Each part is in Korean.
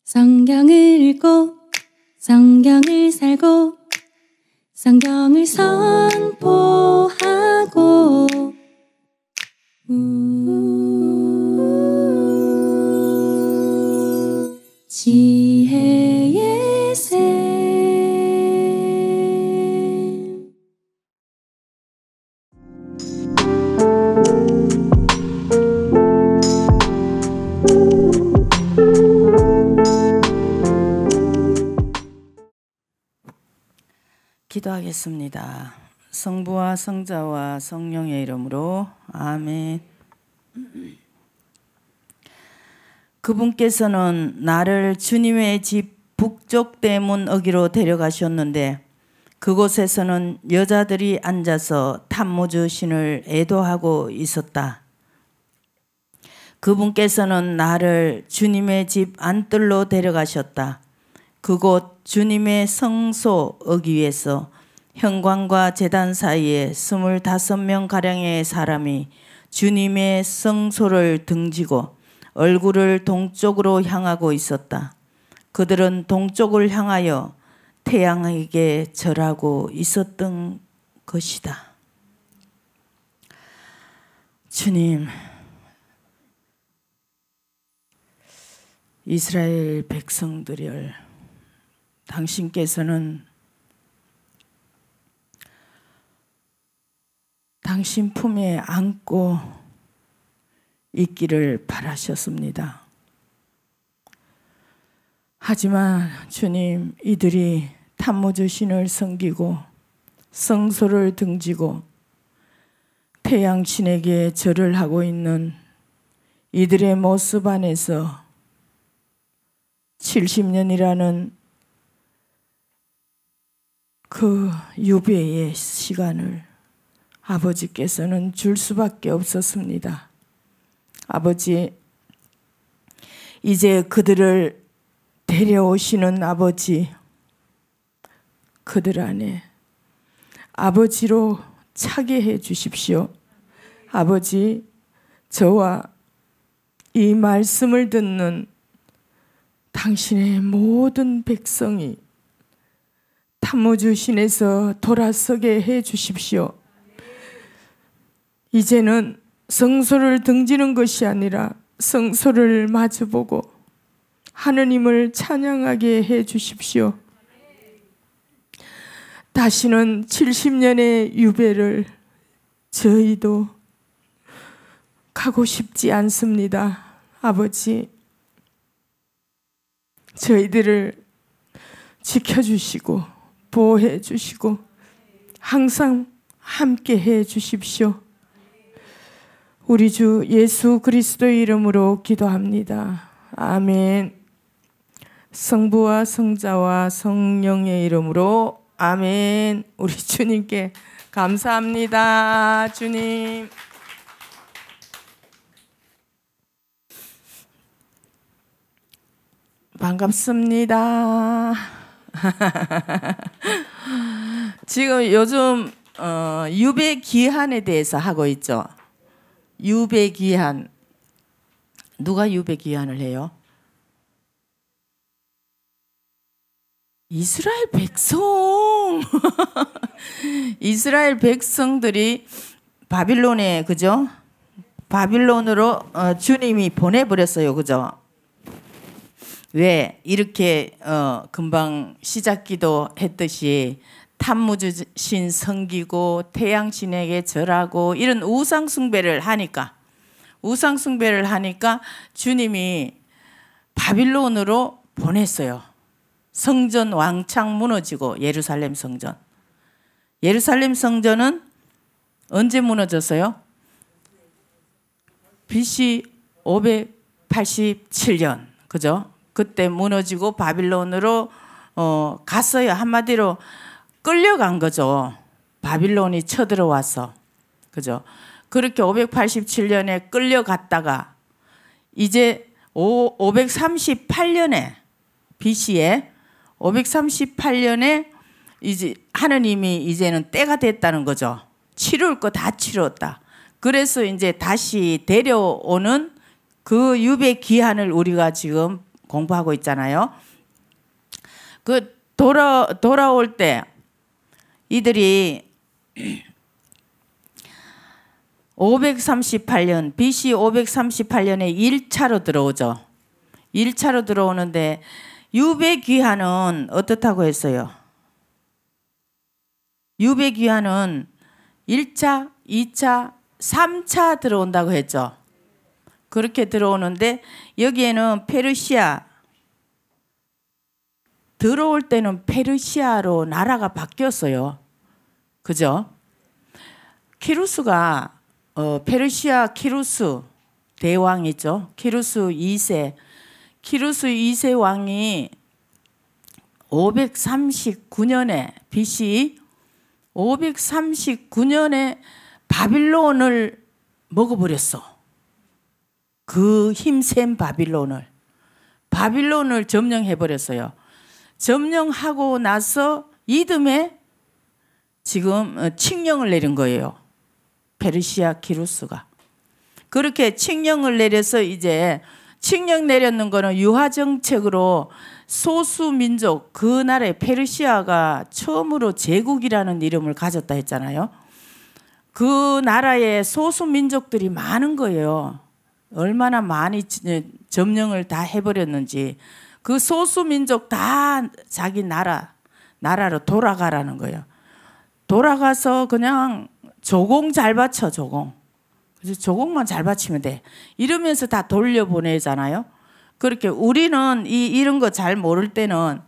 성경을 읽고 성경을 살고 성경을 선포하고 지혜의 샘. 기도하겠습니다. 성부와 성자와 성령의 이름으로 아멘. 그분께서는 나를 주님의 집 북쪽 대문 어기로 데려가셨는데 그곳에서는 여자들이 앉아서 탐무주 신을 애도하고 있었다. 그분께서는 나를 주님의 집 안뜰로 데려가셨다. 그곳 주님의 성소 어귀에서 현관과 제단 사이에 25명가량의 사람이 주님의 성소를 등지고 얼굴을 동쪽으로 향하고 있었다. 그들은 동쪽을 향하여 태양에게 절하고 있었던 것이다. 주님, 이스라엘 백성들을 당신께서는 당신 품에 안고 있기를 바라셨습니다. 하지만 주님, 이들이 탐무주 신을 섬기고 성소를 등지고 태양 신에게 절을 하고 있는 이들의 모습 안에서 70년이라는 그 유배의 시간을 아버지께서는 줄 수밖에 없었습니다. 아버지, 이제 그들을 데려오시는 아버지, 그들 안에 아버지로 차게 해 주십시오. 아버지, 저와 이 말씀을 듣는 당신의 모든 백성이 탐무주 신에서 돌아서게 해 주십시오. 이제는 성소를 등지는 것이 아니라 성소를 마주보고 하느님을 찬양하게 해 주십시오. 다시는 70년의 유배를 저희도 가고 싶지 않습니다. 아버지, 저희들을 지켜주시고 보호해 주시고 항상 함께 해 주십시오. 우리 주 예수 그리스도의 이름으로 기도합니다. 아멘. 성부와 성자와 성령의 이름으로 아멘. 우리 주님께 감사합니다. 주님. 반갑습니다. 지금 요즘 유배 기한에 대해서 하고 있죠. 유배 기한. 누가 유배 기한을 해요? 이스라엘 백성. 이스라엘 백성들이 바빌론에, 그죠? 바빌론으로 주님이 보내버렸어요. 그죠? 왜? 이렇게 금방 시작기도 했듯이 탐무주신 섬기고 태양신에게 절하고 이런 우상숭배를 하니까 주님이 바빌론으로 보냈어요. 성전 왕창 무너지고 예루살렘 성전은 언제 무너졌어요? BC 587년. 그죠? 그때 무너지고 바빌론으로 갔어요. 한마디로 끌려간 거죠. 바빌론이 쳐들어와서. 그죠? 그렇게 587년에 끌려갔다가 이제 538년에 BC에 538년에 이제 하느님이 이제는 때가 됐다는 거죠. 치룰 거 다 치렀다. 그래서 이제 다시 데려오는 그 유배 기한을 우리가 지금 공부하고 있잖아요. 그 돌아올 때 이들이 538년 BC 538년에 1차로 들어오죠. 1차로 들어오는데 유배귀환은 어떻다고 했어요? 유배귀환은 1차, 2차, 3차 들어온다고 했죠. 그렇게 들어오는데 여기에는 페르시아, 들어올 때는 페르시아로 나라가 바뀌었어요. 그죠? 키루스가 페르시아 키루스 대왕이죠. 키루스 2세. 키루스 2세 왕이 539년에 BC 539년에 바빌론을 먹어버렸어. 그 힘센 바빌론을 점령해버렸어요. 점령하고 나서 이듬해 지금 칙령을 내린 거예요. 페르시아 키루스가. 그렇게 칙령을 내려서 이제 칙령 내렸는 거는 유화 정책으로 소수 민족, 그 나라에 페르시아가 처음으로 제국이라는 이름을 가졌다 했잖아요. 그 나라에 소수 민족들이 많은 거예요. 얼마나 많이 점령을 다 해버렸는지. 그 소수 민족 다 자기 나라로 돌아가라는 거예요. 돌아가서 그냥 조공 잘 바쳐, 조공. 그래서 조공만 잘 바치면 돼. 이러면서 다 돌려보내잖아요. 그렇게 우리는 이런 거 잘 모를 때는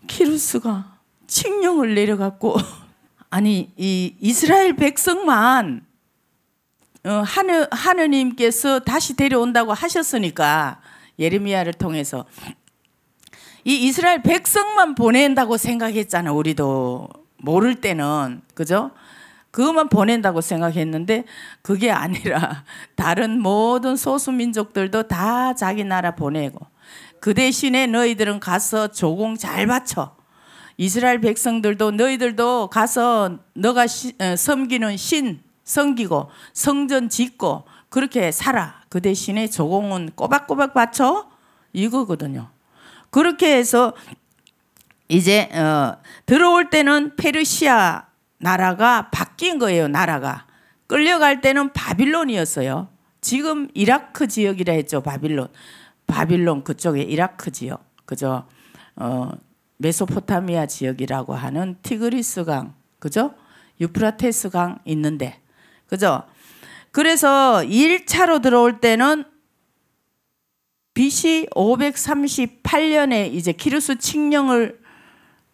키루스가 칙령을 내려갖고 아니 이 이스라엘 백성만 하느님께서 다시 데려온다고 하셨으니까 예레미야를 통해서 이 이스라엘 백성만 보낸다고 생각했잖아. 우리도 모를 때는. 그죠? 그것만 보낸다고 생각했는데 그게 아니라 다른 모든 소수민족들도 다 자기 나라 보내고 그 대신에 너희들은 가서 조공 잘 바쳐. 이스라엘 백성들도 너희들도 가서 너가 섬기는 신 섬기고 성전 짓고 그렇게 살아. 그 대신에 조공은 꼬박꼬박 바쳐. 이거거든요. 그렇게 해서 이제 들어올 때는 페르시아 나라가 바뀐 거예요. 나라가 끌려갈 때는 바빌론이었어요. 지금 이라크 지역이라 했죠. 바빌론 그쪽에 이라크 지역, 그죠? 메소포타미아 지역이라고 하는 티그리스 강, 그죠? 유프라테스 강 있는데, 그죠? 그래서 1차로 들어올 때는 BC 538년에 이제 키루스 칙령을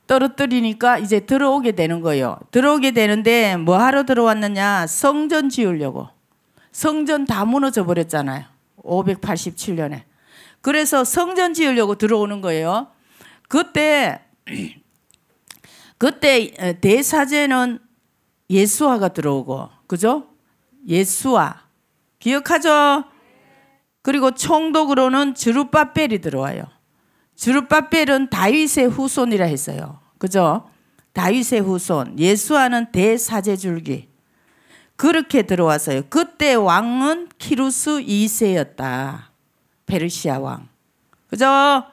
떨어뜨리니까 이제 들어오게 되는 거예요. 들어오게 되는데 뭐 하러 들어왔느냐? 성전 지으려고. 성전 다 무너져 버렸잖아요. 587년에. 그래서 성전 지으려고 들어오는 거예요. 그때 대사제는 예수아가 들어오고, 그죠? 예수아 기억하죠? 그리고 총독으로는 스룹바벨이 들어와요. 스룹바벨은 다윗의 후손이라 했어요. 그죠? 다윗의 후손. 예수아는 대사제줄기. 그렇게 들어왔어요. 그때 왕은 키루스 2세였다. 페르시아 왕. 그죠?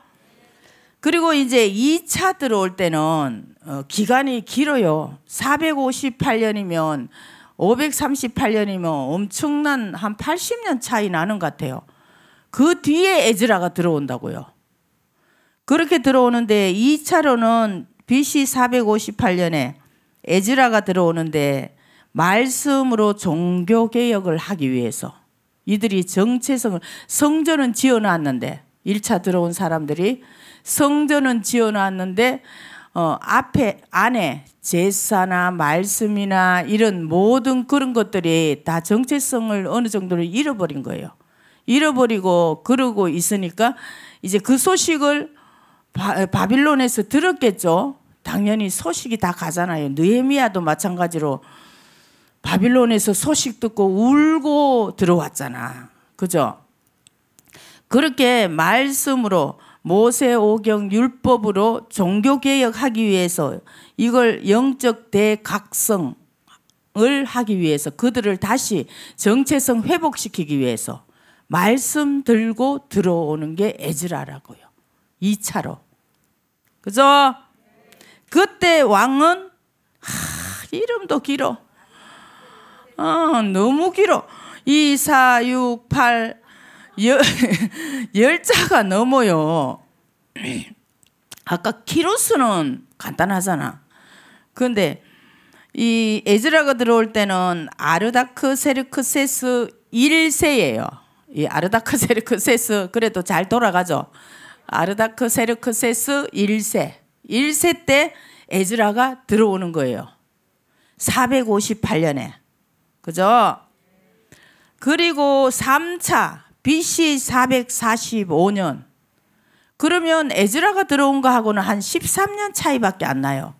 그리고 이제 2차 들어올 때는 기간이 길어요. 458년이면 538년이면 엄청난 한 80년 차이 나는 것 같아요. 그 뒤에 에즈라가 들어온다고요. 그렇게 들어오는데 2차로는 BC 458년에 에즈라가 들어오는데 말씀으로 종교개혁을 하기 위해서 이들이 정체성을, 성전은 지어놨는데 1차 들어온 사람들이 성전은 지어놨는데 안에 제사나 말씀이나 이런 모든 그런 것들이 다 정체성을 어느 정도를 잃어버린 거예요. 잃어버리고 그러고 있으니까 이제 그 소식을 바빌론에서 들었겠죠. 당연히 소식이 다 가잖아요. 느헤미야도 마찬가지로 바빌론에서 소식 듣고 울고 들어왔잖아. 그죠? 그렇게 말씀으로 모세오경 율법으로 종교개혁하기 위해서 이걸 영적 대각성을 하기 위해서 그들을 다시 정체성 회복시키기 위해서 말씀 들고 들어오는 게 에즈라라고요. 2차로. 그죠? 그때 왕은 이름도 길어. 너무 길어. 2, 4, 6, 8 10자가 넘어요. 아까 키루스는 간단하잖아. 그런데 이 에즈라가 들어올 때는 아르다크세르크세스 1세예요. 이 아르다크세르크세스 그래도 잘 돌아가죠. 아르다크세르크세스 1세. 1세 때 에즈라가 들어오는 거예요. 458년에. 그죠? 그리고 3차 BC 445년. 그러면 에즈라가 들어온 거하고는 한 13년 차이밖에 안 나요.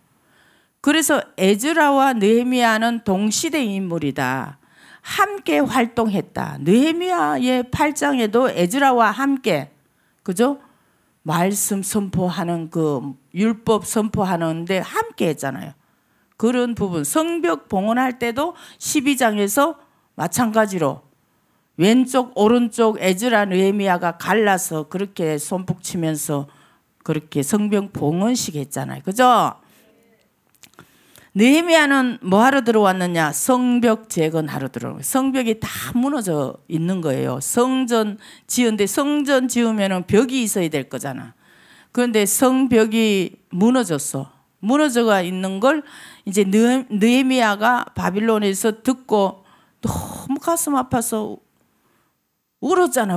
그래서 에즈라와 느헤미야는 동시대 인물이다. 함께 활동했다. 느헤미야의 8장에도 에즈라와 함께, 그죠? 말씀 선포하는 그 율법 선포하는데 함께 했잖아요. 그런 부분. 성벽 봉헌할 때도 12장에서 마찬가지로 왼쪽 오른쪽 에즈라 느헤미야가 갈라서 그렇게 손뼉 치면서 그렇게 성벽 봉헌식 했잖아요. 그죠? 느헤미야는 뭐 하러 들어왔느냐? 성벽 재건하러 들어온 거예요. 성벽이 다 무너져 있는 거예요. 성전 지은데 성전 지으면 벽이 있어야 될 거잖아. 그런데 성벽이 무너졌어. 무너져가 있는 걸 이제 느헤미야가 바빌론에서 듣고 너무 가슴 아파서 울었잖아.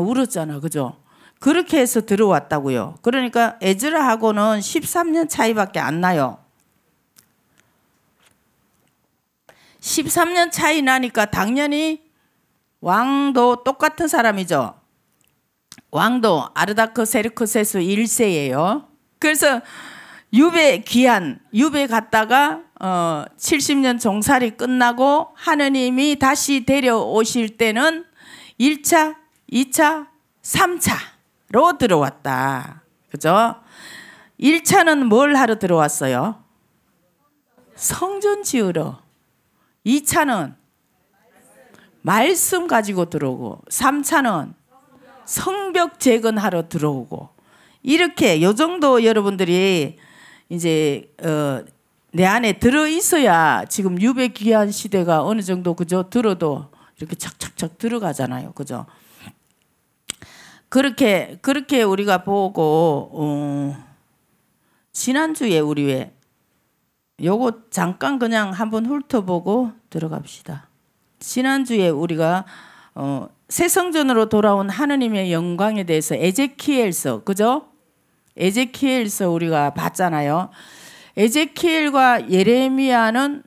그죠? 그렇게 해서 들어왔다고요. 그러니까 에즈라하고는 13년 차이밖에 안 나요. 13년 차이 나니까 당연히 왕도 똑같은 사람이죠. 왕도 아르다크세르크세스 1세예요. 그래서 유배 갔다가 70년 종살이 끝나고 하느님이 다시 데려오실 때는 1차, 2차, 3차로 들어왔다. 그죠? 1차는 뭘 하러 들어왔어요? 성전 지으러. 2차는 말씀 가지고 들어오고 3차는 성벽 재건하러 들어오고 이렇게 요 정도 여러분들이 이제 내 안에 들어 있어야 지금 유배 귀환 시대가 어느 정도 그죠? 들어도 이렇게 착착착 들어가잖아요. 그죠? 그렇게 우리가 보고 지난주에 우리 왜 요거 잠깐 그냥 한번 훑어보고 들어갑시다. 지난주에 우리가 새 성전으로 돌아온 하느님의 영광에 대해서 에제키엘서, 그죠? 에제키엘서 우리가 봤잖아요. 에제키엘과 예레미야는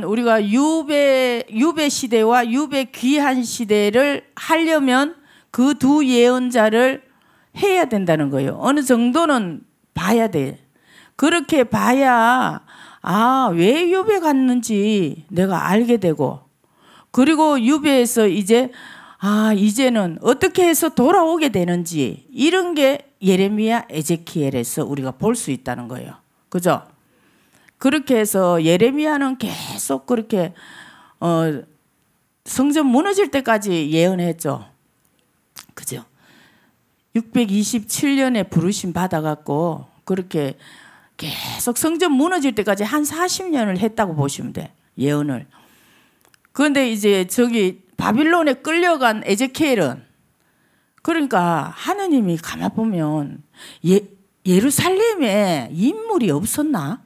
우리가 유배 시대와 유배 귀한 시대를 하려면 그 두 예언자를 해야 된다는 거예요. 어느 정도는 봐야 돼. 그렇게 봐야 왜 유배 갔는지 내가 알게 되고, 그리고 유배에서 이제는 어떻게 해서 돌아오게 되는지 이런 게 예레미야, 에제키엘에서 우리가 볼 수 있다는 거예요. 그죠? 그렇게 해서 예레미야는 계속 그렇게 성전 무너질 때까지 예언했죠. 그죠? 627년에 부르심 받아갖고 그렇게 계속 성전 무너질 때까지 한 40년을 했다고 보시면 돼. 예언을. 그런데 이제 저기 바빌론에 끌려간 에제키엘은, 그러니까 하느님이 가만 보면 예루살렘에 인물이 없었나?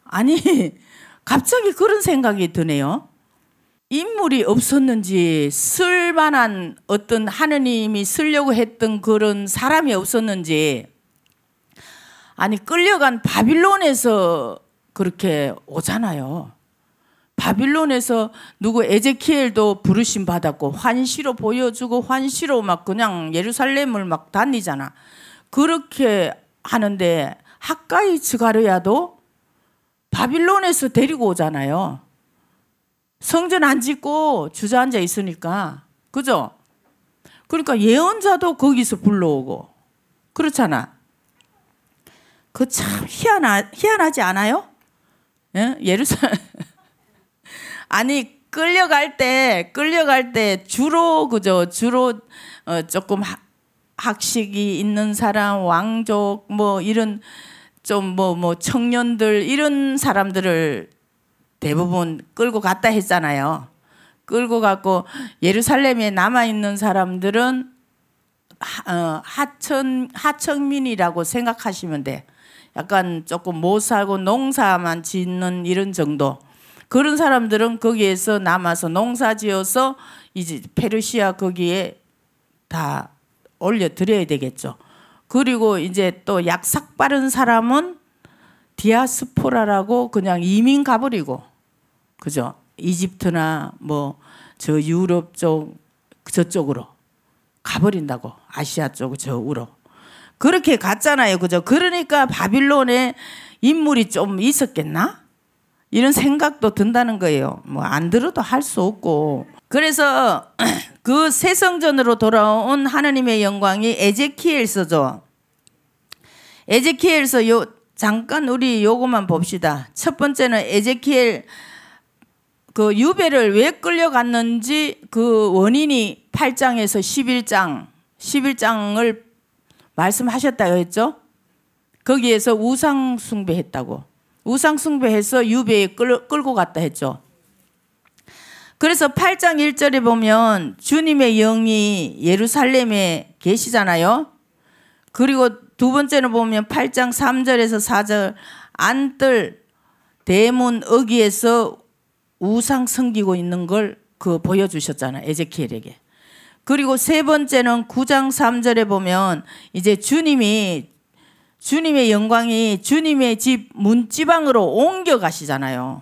아니 갑자기 그런 생각이 드네요. 인물이 없었는지, 쓸만한 어떤 하느님이 쓰려고 했던 그런 사람이 없었는지, 아니 끌려간 바빌론에서 그렇게 오잖아요. 바빌론에서 누구 에제키엘도 부르심 받았고 환시로 보여주고 환시로 막 그냥 예루살렘을 막 다니잖아. 그렇게 하는데 학가이 즈가르야도 바빌론에서 데리고 오잖아요. 성전 안 짓고 주저앉아 있으니까. 그죠? 그러니까 예언자도 거기서 불러오고 그렇잖아. 그 참 희한하지 않아요? 예? 예루살렘 아니 끌려갈 때 주로 그죠? 주로 조금 학식이 있는 사람, 왕족 뭐 이런 좀 뭐 청년들 이런 사람들을 대부분 끌고 갔다 했잖아요. 끌고 갔고 예루살렘에 남아 있는 사람들은 하청민이라고 생각하시면 돼. 약간 조금 못 살고 농사만 짓는 이런 정도. 그런 사람들은 거기에서 남아서 농사지어서 이제 페르시아 거기에 다 올려드려야 되겠죠. 그리고 이제 또 약삭 빠른 사람은 디아스포라라고 그냥 이민 가버리고, 그죠? 이집트나 뭐 저 유럽 쪽 저쪽으로 가버린다고. 아시아 쪽 저으로 그렇게 갔잖아요, 그죠? 그러니까 바빌론에 인물이 좀 있었겠나? 이런 생각도 든다는 거예요. 뭐 안 들어도 할 수 없고. 그래서 그 새 성전으로 돌아온 하나님의 영광이 에제키엘서죠. 에제키엘서 잠깐 우리 요거만 봅시다. 첫 번째는 에제키엘 그 유배를 왜 끌려갔는지 그 원인이 8장에서 11장을 말씀하셨다고 했죠. 거기에서 우상 숭배했다고. 우상 숭배해서 유배에 끌고 갔다 했죠. 그래서 8장 1절에 보면 주님의 영이 예루살렘에 계시잖아요. 그리고 두 번째는 보면 8장 3절에서 4절 안뜰 대문 어귀에서 우상 섬기고 있는 걸 그 보여주셨잖아요, 에제키엘에게. 그리고 세 번째는 9장 3절에 보면 이제 주님의 영광이 주님의 집 문지방으로 옮겨가시잖아요.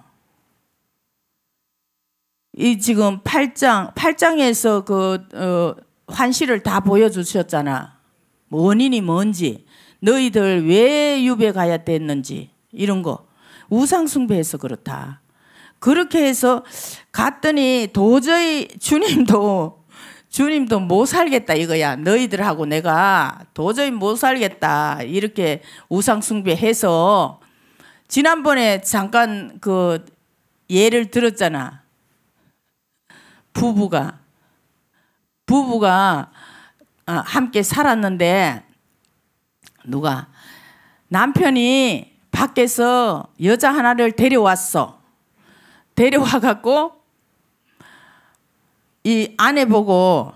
이 지금 8장에서 그 환시를 다 보여주셨잖아. 원인이 뭔지, 너희들 왜 유배 가야 됐는지 이런 거. 우상 숭배해서 그렇다. 그렇게 해서 갔더니 도저히 주님도 못 살겠다 이거야. 너희들하고 내가 도저히 못 살겠다. 이렇게 우상 숭배해서 지난번에 잠깐 그 예를 들었잖아. 부부가 함께 살았는데 누가 남편이 밖에서 여자 하나를 데려왔어. 데려와갖고 이 아내 보고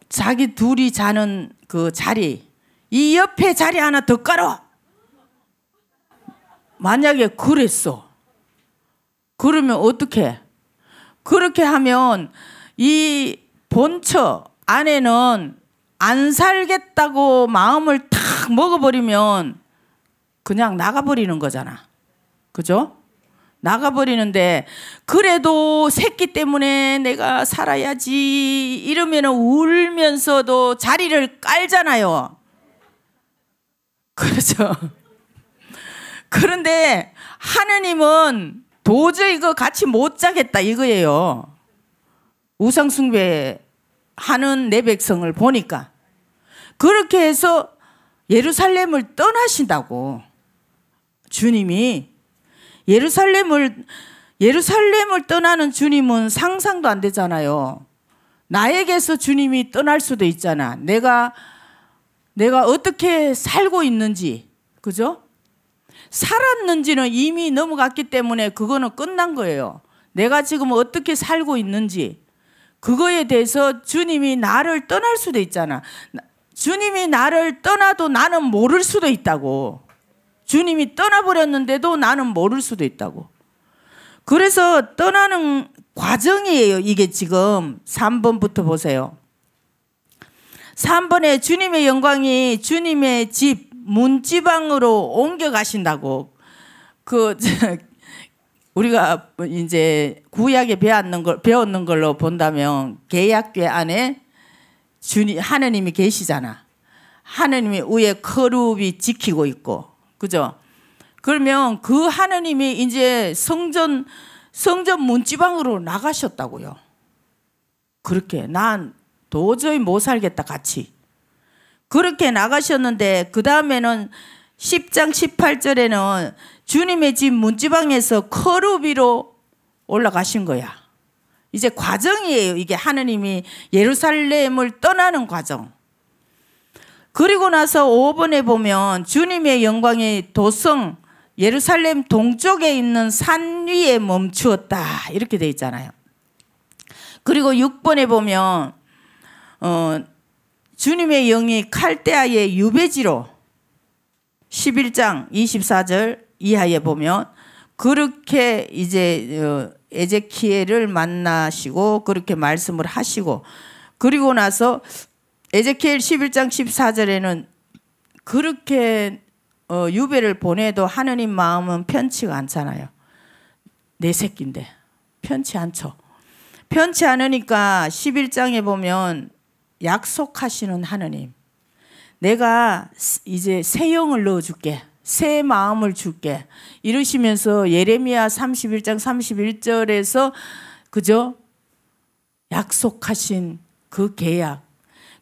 자기 둘이 자는 그 자리, 이 옆에 자리 하나 더 깔아. 만약에 그랬어. 그러면 어떡해? 그렇게 하면 이 본처 아내는 안 살겠다고 마음을 탁 먹어버리면 그냥 나가버리는 거잖아. 그죠? 나가버리는데 그래도 새끼 때문에 내가 살아야지 이러면 울면서도 자리를 깔잖아요. 그렇죠? 그런데 하느님은 도저히 이거 같이 못 자겠다 이거예요. 우상 숭배하는 내 백성을 보니까. 그렇게 해서 예루살렘을 떠나신다고. 주님이 예루살렘을 떠나는 주님은 상상도 안 되잖아요. 나에게서 주님이 떠날 수도 있잖아. 내가 어떻게 살고 있는지, 그죠? 살았는지는 이미 넘어갔기 때문에 그거는 끝난 거예요. 내가 지금 어떻게 살고 있는지 그거에 대해서 주님이 나를 떠날 수도 있잖아. 주님이 나를 떠나도 나는 모를 수도 있다고. 주님이 떠나버렸는데도 나는 모를 수도 있다고. 그래서 떠나는 과정이에요. 이게 지금 3번부터 보세요. 3번에 주님의 영광이 주님의 집 문지방으로 옮겨가신다고. 우리가 이제 구약에 배웠는 걸로 본다면 계약궤 안에 하느님이 계시잖아. 하느님이 위에 커룹이 지키고 있고, 그죠? 그러면 그 하느님이 이제 성전 문지방으로 나가셨다고요. 그렇게 난 도저히 못 살겠다 같이. 그렇게 나가셨는데 그 다음에는 10장 18절에는 주님의 집 문지방에서 커룹 위로 올라가신 거야. 이제 과정이에요. 이게 하느님이 예루살렘을 떠나는 과정. 그리고 나서 5번에 보면 주님의 영광이 도성 예루살렘 동쪽에 있는 산 위에 멈추었다. 이렇게 돼 있잖아요. 그리고 6번에 보면 주님의 영이 칼데아의 유배지로 11장 24절 이하에 보면 그렇게 이제 에제키엘을 만나시고 그렇게 말씀을 하시고, 그리고 나서 에제키엘 11장 14절에는 그렇게 유배를 보내도 하느님 마음은 편치가 않잖아요. 내 새끼인데 편치 않죠. 편치 않으니까 11장에 보면 약속하시는 하느님, 내가 이제 새 영을 넣어줄게, 새 마음을 줄게 이러시면서 예레미야 31장 31절에서 그죠? 약속하신 그 계약,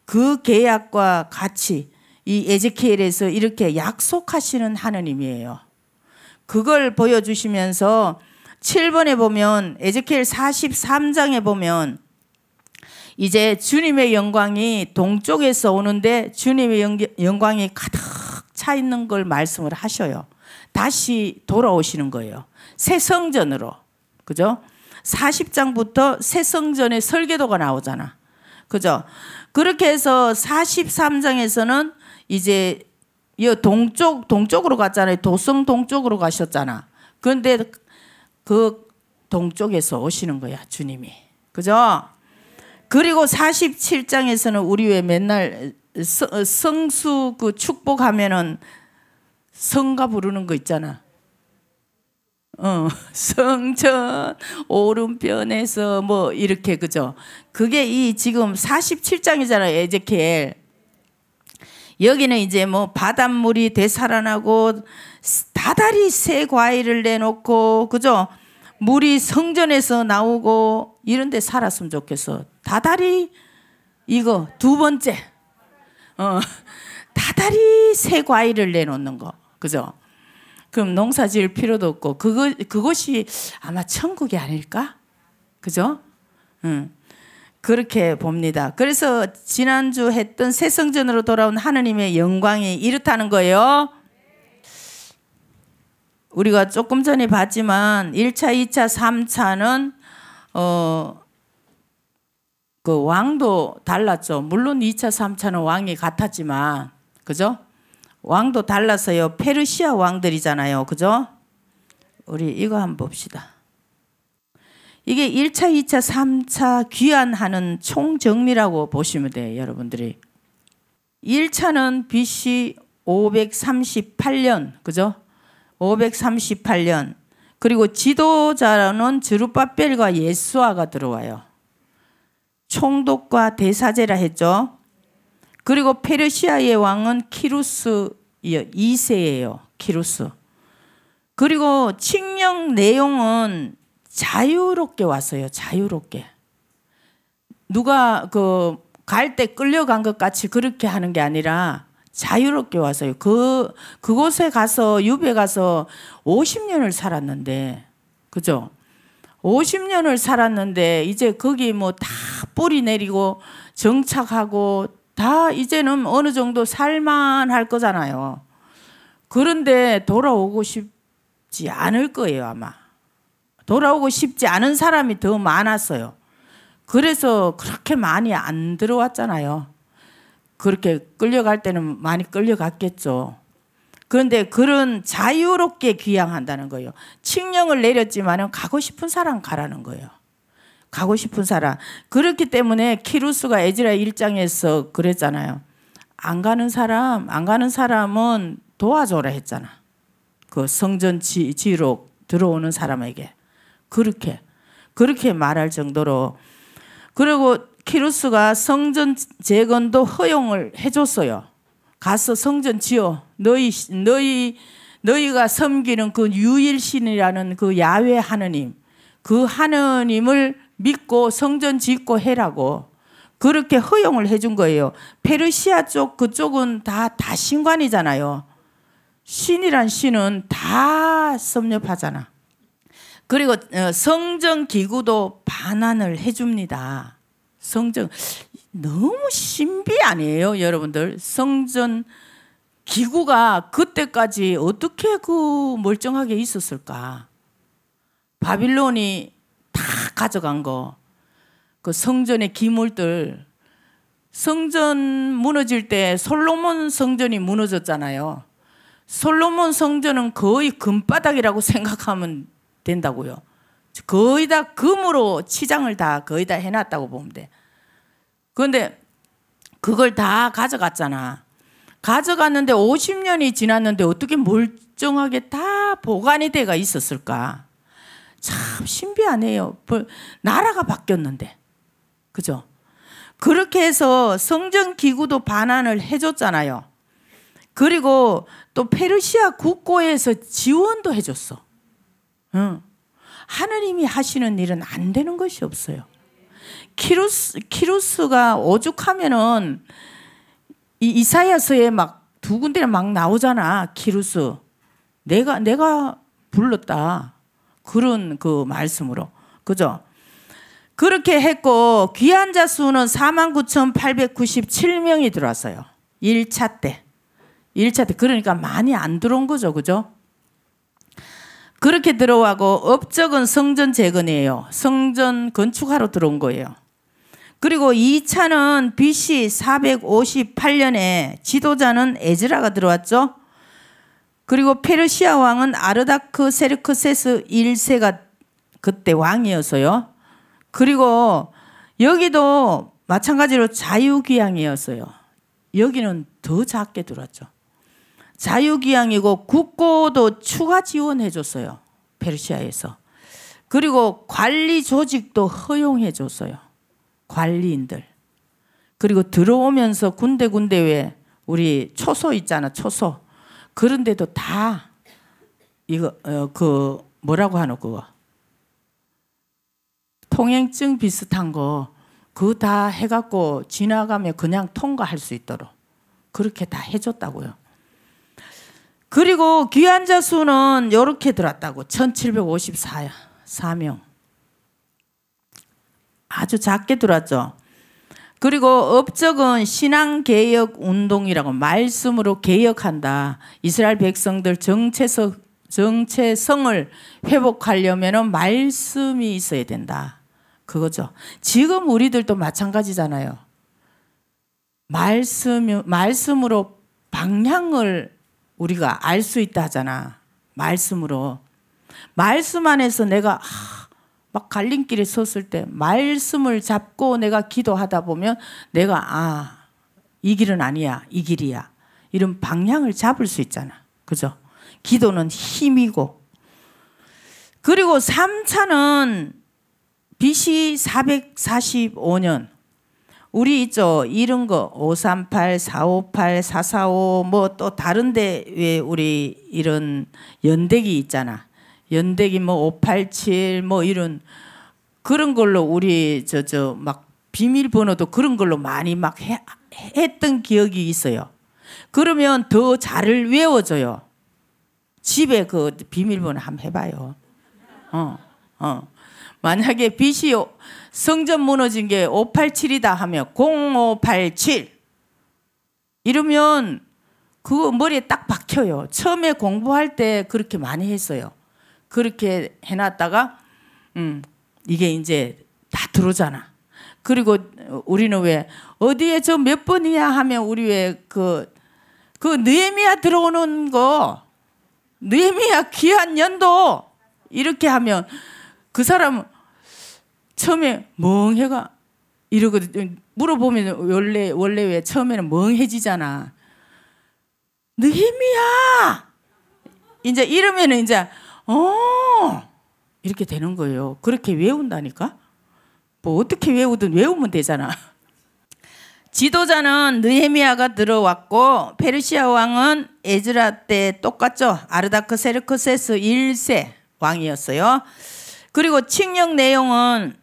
그 계약과 같이 이 에제키엘에서 이렇게 약속하시는 하느님이에요. 그걸 보여주시면서 7번에 보면 에제키엘 43장에 보면 이제 주님의 영광이 동쪽에서 오는데 주님의 영광이 가득 차 있는 걸 말씀을 하셔요. 다시 돌아오시는 거예요. 새 성전으로. 그죠? 40장부터 새 성전의 설계도가 나오잖아. 그죠? 그렇게 해서 43장에서는 이제 동쪽으로 갔잖아요. 도성 동쪽으로 가셨잖아. 그런데 그 동쪽에서 오시는 거야, 주님이. 그죠? 그리고 47장에서는 우리 왜 맨날 성수 그 축복하면은 성가 부르는 거 있잖아. 성전 오른편에서 뭐 이렇게, 그죠? 그게 이 지금 47장이잖아요, 에제키엘. 여기는 이제 뭐 바닷물이 되살아나고 다달이 새 과일을 내놓고, 그죠? 물이 성전에서 나오고 이런 데 살았으면 좋겠어. 다달이 이거 두 번째. 다달이 새 과일을 내놓는 거. 그죠? 그럼 농사 지을 필요도 없고 그것이 아마 천국이 아닐까? 그죠? 그렇게 봅니다. 그래서 지난주 했던 새 성전으로 돌아온 하느님의 영광이 이렇다는 거예요. 우리가 조금 전에 봤지만 1차, 2차, 3차는 그 왕도 달랐죠. 물론 2차, 3차는 왕이 같았지만, 그죠? 왕도 달라서요. 페르시아 왕들이잖아요. 그죠? 우리 이거 한번 봅시다. 이게 1차, 2차, 3차 귀환하는 총정리라고 보시면 돼요, 여러분들이. 1차는 BC 538년, 그죠? 538년. 그리고 지도자는 스룹바벨과 예수아가 들어와요. 총독과 대사제라 했죠. 그리고 페르시아의 왕은 키루스 2세예요. 키루스. 그리고 칙령 내용은 자유롭게 왔어요. 자유롭게. 누가 그 갈 때 끌려간 것 같이 그렇게 하는 게 아니라 자유롭게 왔어요. 그곳에 가서 유배 가서 50년을 살았는데, 그죠? 50년을 살았는데 이제 거기 뭐 다 뿌리 내리고 정착하고 다 이제는 어느 정도 살만할 거잖아요. 그런데 돌아오고 싶지 않을 거예요, 아마. 돌아오고 싶지 않은 사람이 더 많았어요. 그래서 그렇게 많이 안 들어왔잖아요. 그렇게 끌려갈 때는 많이 끌려갔겠죠. 그런데 그런 자유롭게 귀향한다는 거예요. 칙령을 내렸지만 가고 싶은 사람 가라는 거예요. 가고 싶은 사람. 그렇기 때문에 키루스가 에즈라 1장에서 그랬잖아요. 안 가는 사람은 도와줘라 했잖아. 그 성전 지으러 들어오는 사람에게. 그렇게 말할 정도로. 그리고 키루스가 성전 재건도 허용을 해줬어요. 가서 성전 지어. 너희가 섬기는 그 유일신이라는 그 야훼 하느님, 그 하느님을 믿고 성전 짓고 해라고 그렇게 허용을 해준 거예요. 페르시아 쪽 그쪽은 다 신관이잖아요. 신이란 신은 다 섭렵하잖아. 그리고 성전 기구도 반환을 해줍니다. 성전 너무 신비 아니에요, 여러분들? 성전 기구가 그때까지 어떻게 그 멀쩡하게 있었을까? 바빌론이 다 가져간 거, 그 성전의 기물들. 성전 무너질 때 솔로몬 성전이 무너졌잖아요. 솔로몬 성전은 거의 금바닥이라고 생각하면 된다고요. 거의 다 금으로 치장을 다 거의 다 해놨다고 보면 돼. 그런데 그걸 다 가져갔잖아. 가져갔는데 50년이 지났는데 어떻게 멀쩡하게 다 보관이 돼가 있었을까? 참 신비하네요. 나라가 바뀌었는데, 그죠? 그렇게 해서 성전 기구도 반환을 해줬잖아요. 그리고 또 페르시아 국고에서 지원도 해줬어. 하느님이 하시는 일은 안 되는 것이 없어요. 키루스가 오죽하면은 이 이사야서에 막 두 군데나 막 나오잖아. 키루스. 내가 불렀다. 그런 그 말씀으로. 그죠? 그렇게 했고 귀한 자 수는 49,897명이 들어왔어요. 1차 때. 1차 때. 그러니까 많이 안 들어온 거죠. 그죠? 그렇게 들어가고 업적은 성전 재건이에요. 성전 건축하러 들어온 거예요. 그리고 2차는 BC 458년에 지도자는 에즈라가 들어왔죠. 그리고 페르시아 왕은 아르다크세르크세스 1세가 그때 왕이었어요. 그리고 여기도 마찬가지로 자유기양이었어요. 여기는 더 작게 들어왔죠. 자유기양이고 국고도 추가 지원해 줬어요. 페르시아에서. 그리고 관리 조직도 허용해 줬어요. 관리인들. 그리고 들어오면서 군데군데 우리 초소 있잖아. 초소. 그런데도 다 이거 그 뭐라고 하노 그거 통행증 비슷한 거 그거 다 해갖고 지나가면 그냥 통과할 수 있도록 그렇게 다 해줬다고요. 그리고 귀한 자 수는 이렇게 들었다고 1754명. 아주 작게 들어왔죠. 그리고 업적은 신앙개혁 운동이라고 말씀으로 개혁한다. 이스라엘 백성들 정체성을 회복하려면 말씀이 있어야 된다. 그거죠. 지금 우리들도 마찬가지잖아요. 말씀으로 방향을 우리가 알 수 있다 하잖아. 말씀으로. 말씀 안에서 내가 막 갈림길에 섰을 때 말씀을 잡고 내가 기도하다 보면 내가 이 길은 아니야. 이 길이야. 이런 방향을 잡을 수 있잖아. 그죠? 기도는 힘이고. 그리고 3차는 BC 445년 우리 있죠. 이런 거 538, 458, 445 뭐 또 다른데 왜 우리 이런 연대기 있잖아. 연대기 뭐 587 뭐 이런 그런 걸로 우리 막 비밀번호도 그런 걸로 많이 막 했던 기억이 있어요. 그러면 더 잘 외워져요. 집에 그 비밀번호 한번 해봐요. 만약에 BC 성전 무너진 게 587이다 하면 0587 이러면 그거 머리에 딱 박혀요. 처음에 공부할 때 그렇게 많이 했어요. 그렇게 해놨다가 이게 이제 다 들어오잖아. 그리고 우리는 왜 어디에 저 몇 번이야 하면 우리 왜 그 느헤미야 들어오는 거 느헤미야 귀한 연도 이렇게 하면 그 사람은 처음에 멍해가 이러거든. 물어보면 원래 왜 처음에는 멍해지잖아. 느헤미야 이제 이러면은 이제 이렇게 되는 거예요. 그렇게 외운다니까. 뭐 어떻게 외우든 외우면 되잖아. 지도자는 느헤미야가 들어왔고 페르시아 왕은 에즈라 때 똑같죠. 아르다크세르크세스 1세 왕이었어요. 그리고 칙령 내용은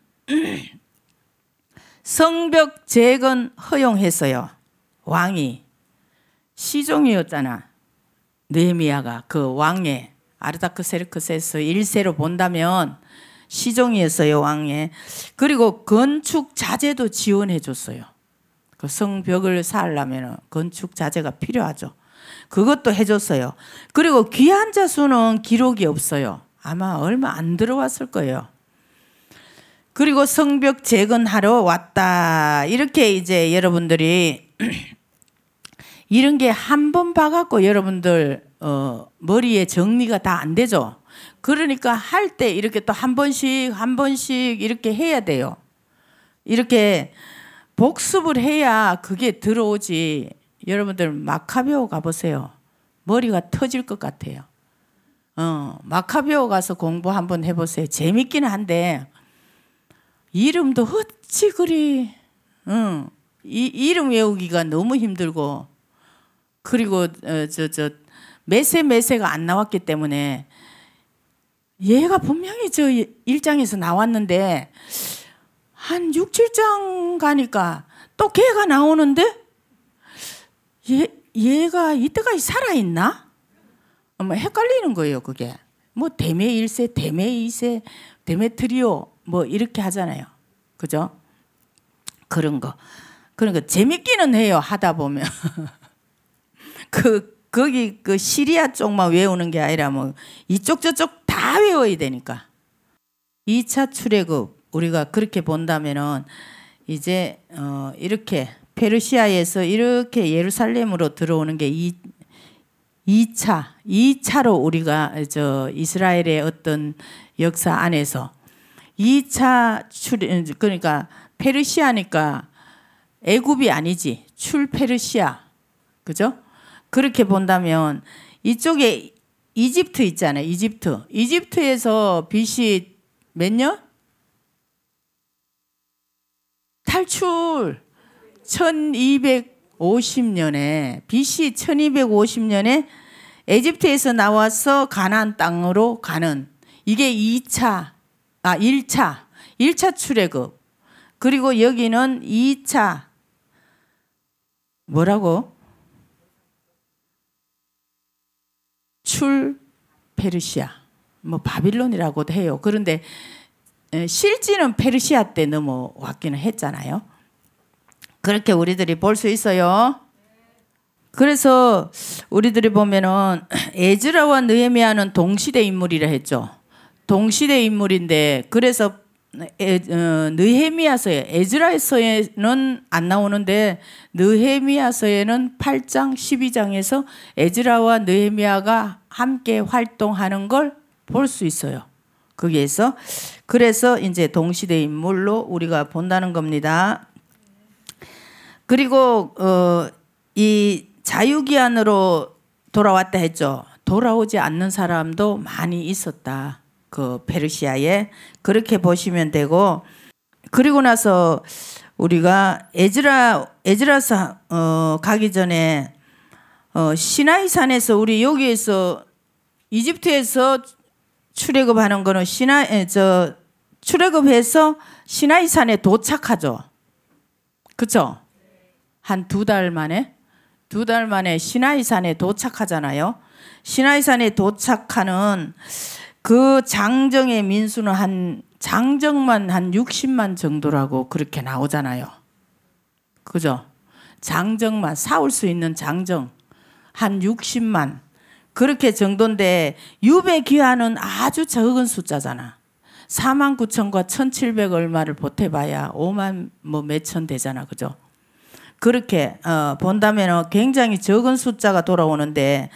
성벽 재건 허용했어요. 왕이 시종이었잖아. 느헤미야가 그 왕의 아르다크세르크세스 1세로 본다면 시종이었어요, 왕에. 그리고 건축 자재도 지원해 줬어요. 그 성벽을 쌓으려면 건축 자재가 필요하죠. 그것도 해줬어요. 그리고 귀한 자 수는 기록이 없어요. 아마 얼마 안 들어왔을 거예요. 그리고 성벽 재건하러 왔다. 이렇게 이제 여러분들이 이런 게 한 번 봐갖고 여러분들 머리에 정리가 다 안 되죠. 그러니까 할 때 이렇게 또 한 번씩 이렇게 해야 돼요. 이렇게 복습을 해야 그게 들어오지. 여러분들 마카베오 가보세요. 머리가 터질 것 같아요. 마카베오 가서 공부 한번 해보세요. 재밌기는 한데 이름도 어찌 그리 이 이름 외우기가 너무 힘들고, 그리고 메세가 안 나왔기 때문에 얘가 분명히 저 1장에서 나왔는데 한 6, 7장 가니까 또 걔가 나오는데 얘가 이때까지 살아있나? 헷갈리는 거예요. 그게 뭐 데메 1세, 데메 2세, 데메트리오 뭐 이렇게 하잖아요. 그죠? 그런 거. 그러니까 재밌기는 해요. 하다 보면. 거기 그 시리아 쪽만 외우는 게 아니라 뭐 이쪽 저쪽 다 외워야 되니까. 2차 출애굽 우리가 그렇게 본다면은 이제 이렇게 페르시아에서 이렇게 예루살렘으로 들어오는 게 2차로 우리가 이스라엘의 어떤 역사 안에서 2차 그러니까 페르시아니까 애굽이 아니지, 출페르시아. 그죠? 그렇게 본다면 이쪽에 이집트 있잖아요. 이집트에서 BC 몇 년? 탈출 1250년에 BC 1250년에 에집트에서 나와서 가나안 땅으로 가는, 이게 1차 출애굽. 그리고 여기는 2차 뭐라고? 출 페르시아, 뭐 바빌론이라고도 해요. 그런데 실지는 페르시아 때 넘어왔기는 했잖아요. 그렇게 우리들이 볼 수 있어요. 그래서 우리들이 보면은 에즈라와 느헤미야는 동시대 인물이라 했죠. 동시대 인물인데, 그래서 느헤미야서에, 에즈라서에는 안 나오는데 느헤미야서에는 8장 12장에서 에즈라와 느헤미야가 함께 활동하는 걸 볼 수 있어요. 거기에서. 그래서 이제 동시대 인물로 우리가 본다는 겁니다. 그리고 이 자유기한으로 돌아왔다 했죠. 돌아오지 않는 사람도 많이 있었다. 그 페르시아에. 그렇게 보시면 되고, 그리고 나서 우리가 에즈라서 가기 전에 시나이 산에서, 우리 여기에서 이집트에서 출애굽하는 거는 출애굽해서 시나이 산에 도착하죠. 그렇죠? 한 2달 만에 시나이 산에 도착하잖아요. 시나이 산에 도착하는 그 장정의 민수는 장정만 한 60만 정도라고 그렇게 나오잖아요. 그죠? 장정만, 싸울 수 있는 장정 한 60만 그렇게 정도인데, 유배 귀환은 아주 적은 숫자잖아. 49,000과 1,700 얼마를 보태봐야 5만 뭐 몇천 되잖아. 그죠? 그렇게 본다면 굉장히 적은 숫자가 돌아오는데,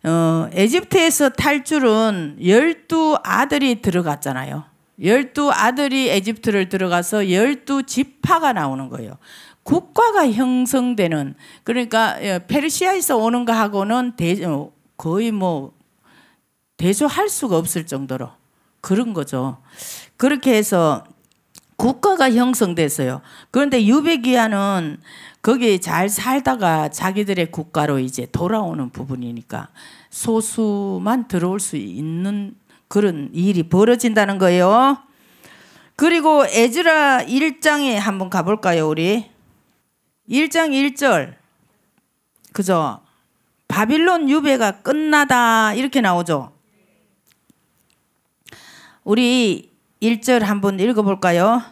에집트에서 탈출은 12아들이 들어갔잖아요. 12아들이 에집트를 들어가서 12지파가 나오는 거예요. 국가가 형성되는, 그러니까 페르시아에서 오는 거하고는 거의 뭐 대조할 수가 없을 정도로 그런 거죠. 그렇게 해서 국가가 형성됐어요. 그런데 유배기한은 거기 잘 살다가 자기들의 국가로 이제 돌아오는 부분이니까 소수만 들어올 수 있는 그런 일이 벌어진다는 거예요. 그리고 에즈라 1장에 한번 가볼까요, 우리? 1장 1절. 그죠? 바빌론 유배가 끝나다 이렇게 나오죠. 우리 1절 한번 읽어볼까요?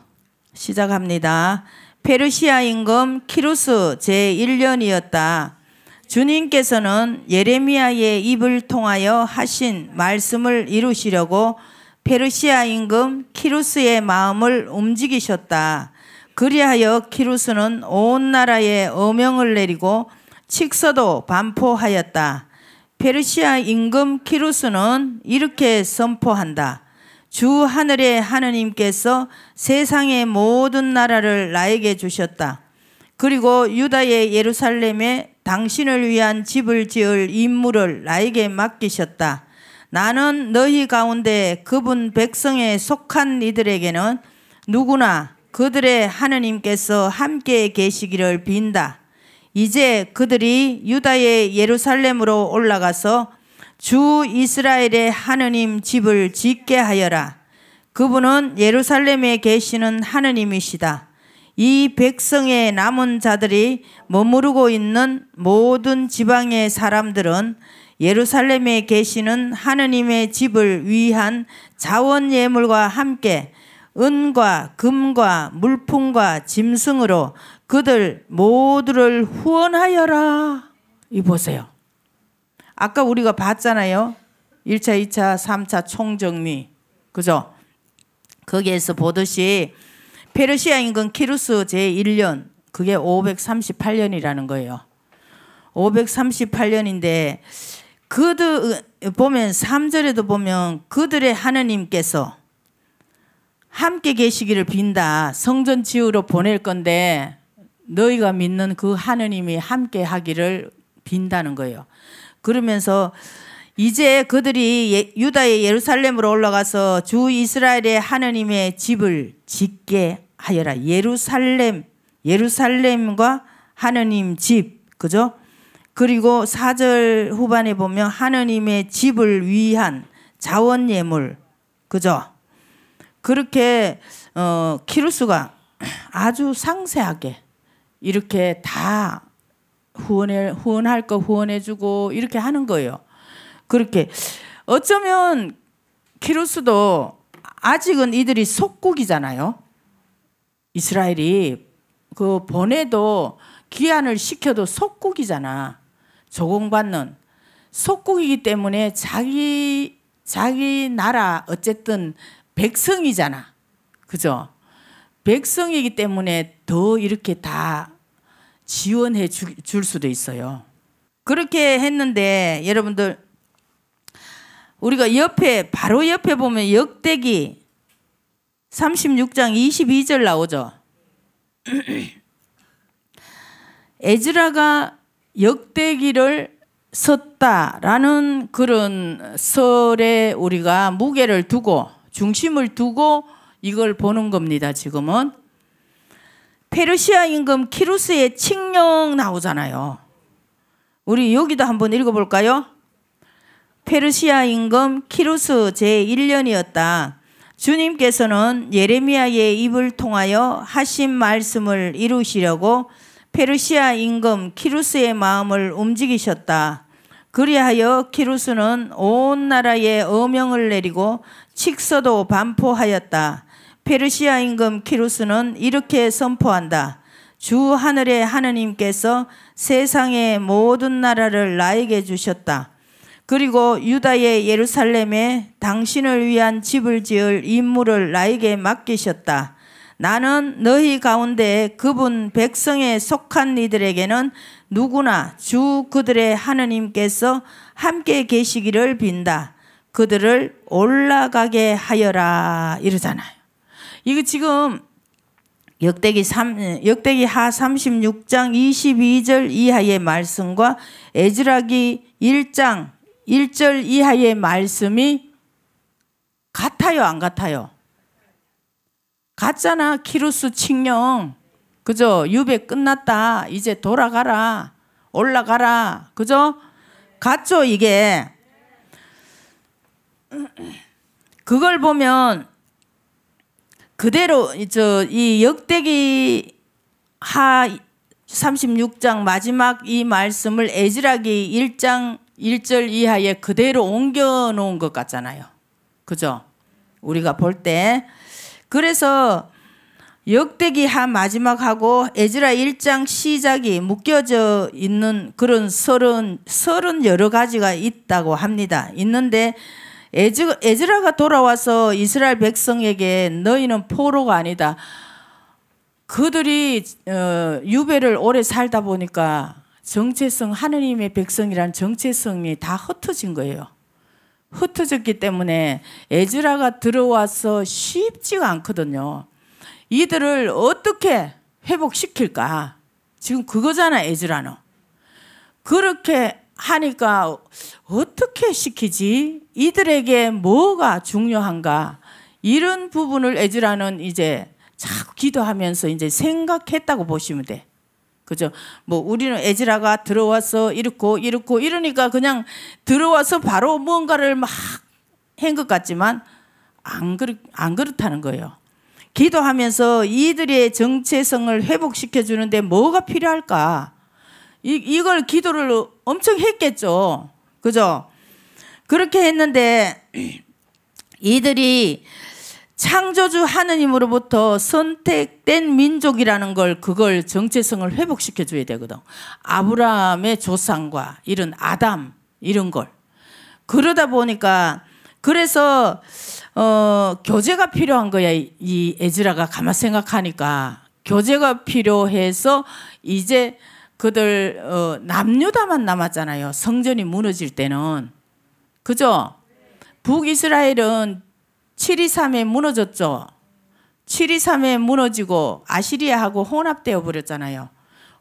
시작합니다. 페르시아 임금 키루스 제1년이었다. 주님께서는 예레미야의 입을 통하여 하신 말씀을 이루시려고 페르시아 임금 키루스의 마음을 움직이셨다. 그리하여 키루스는 온 나라에 어명을 내리고 칙서도 반포하였다. 페르시아 임금 키루스는 이렇게 선포한다. 주 하늘의 하느님께서 세상의 모든 나라를 나에게 주셨다. 그리고 유다의 예루살렘에 당신을 위한 집을 지을 임무를 나에게 맡기셨다. 나는 너희 가운데 그분 백성에 속한 이들에게는 누구나 그들의 하느님께서 함께 계시기를 빈다. 이제 그들이 유다의 예루살렘으로 올라가서 주 이스라엘의 하느님 집을 짓게 하여라. 그분은 예루살렘에 계시는 하느님이시다. 이 백성의 남은 자들이 머무르고 있는 모든 지방의 사람들은 예루살렘에 계시는 하느님의 집을 위한 자원 예물과 함께 은과 금과 물품과 짐승으로 그들 모두를 후원하여라. 이 보세요. 아까 우리가 봤잖아요. 1차, 2차, 3차 총정리. 그죠? 거기에서 보듯이 페르시아 임금 키루스 제1년, 그게 538년이라는 거예요. 538년인데 그들 보면 3절에도 보면 그들의 하느님께서 함께 계시기를 빈다. 성전 지으러 보낼 건데 너희가 믿는 그 하느님이 함께 하기를 빈다는 거예요. 그러면서 이제 그들이 유다의 예루살렘으로 올라가서 주 이스라엘의 하느님의 집을 짓게 하여라. 예루살렘과 하느님 집, 그죠? 그리고 4절 후반에 보면 하느님의 집을 위한 자원 예물, 그죠? 그렇게 키루스가 아주 상세하게 이렇게 다 후원할 거 후원해주고 이렇게 하는 거예요. 그렇게 어쩌면 키루스도 아직은 이들이 속국이잖아요. 이스라엘이 그 보내도 귀환을 시켜도 속국이잖아. 조공받는 속국이기 때문에 자기 나라 어쨌든 백성이잖아. 그죠? 백성이기 때문에 더 이렇게 다 지원해 줄 수도 있어요. 그렇게 했는데 여러분들 우리가 바로 옆에 보면 역대기 36장 22절 나오죠. 에즈라가 역대기를 썼다라는 그런 설에 우리가 무게를 두고 중심을 두고 이걸 보는 겁니다. 지금은 페르시아 임금 키루스의 칙령 나오잖아요. 우리 여기도 한번 읽어볼까요? 페르시아 임금 키루스 제1년이었다. 주님께서는 예레미야의 입을 통하여 하신 말씀을 이루시려고 페르시아 임금 키루스의 마음을 움직이셨다. 그리하여 키루스는 온 나라에 어명을 내리고 칙서도 반포하였다. 페르시아 임금 키루스는 이렇게 선포한다. 주 하늘의 하느님께서 세상의 모든 나라를 나에게 주셨다. 그리고 유다의 예루살렘에 당신을 위한 집을 지을 임무를 나에게 맡기셨다. 나는 너희 가운데 그분 백성에 속한 이들에게는 누구나 주 그들의 하느님께서 함께 계시기를 빈다. 그들을 올라가게 하여라 이러잖아요. 이거 지금 역대기 하 36장 22절 이하의 말씀과 에즈라기 1장 1절 이하의 말씀이 같아요, 안 같아요? 같잖아. 키루스 칙령, 그죠? 유배 끝났다. 이제 돌아가라, 올라가라, 그죠? 같죠, 이게? 그걸 보면 그대로 이 역대기 하 36장 마지막 이 말씀을 에즈라기 1장 1절 이하에 그대로 옮겨 놓은 것 같잖아요. 그죠? 우리가 볼 때. 그래서 역대기하 마지막하고 에즈라 1장 시작이 묶여져 있는 그런 설은 여러 가지가 있다고 합니다. 있는데 에즈라가 돌아와서 이스라엘 백성에게 너희는 포로가 아니다. 그들이 유배를 오래 살다 보니까 정체성, 하느님의 백성이란 정체성이 다 흩어진 거예요. 흩어졌기 때문에 에즈라가 들어와서 쉽지가 않거든요. 이들을 어떻게 회복시킬까? 지금 그거잖아, 에즈라는. 그렇게 하니까 어떻게 시키지? 이들에게 뭐가 중요한가? 이런 부분을 에즈라는 이제 자꾸 기도하면서 이제 생각했다고 보시면 돼. 그죠? 뭐 우리는 에즈라가 들어와서 이렇고 이러니까 그냥 들어와서 바로 뭔가를 막 한 것 같지만 안 그렇다는 거예요. 기도하면서 이들의 정체성을 회복시켜 주는데 뭐가 필요할까? 이걸 기도를 엄청 했겠죠. 그죠? 그렇게 했는데 이들이 창조주 하느님으로부터 선택된 민족이라는 그걸 정체성을 회복시켜 줘야 되거든. 아브라함의 조상과 이런 아담 이런 걸. 그러다 보니까 그래서 교제가 필요한 거야. 이 에즈라가 가만 생각하니까 교제가 필요해서 이제 그들 남유다만 남았잖아요. 성전이 무너질 때는. 그죠? 북이스라엘은 723에 무너졌죠. 723에 무너지고 아시리아하고 혼합되어 버렸잖아요.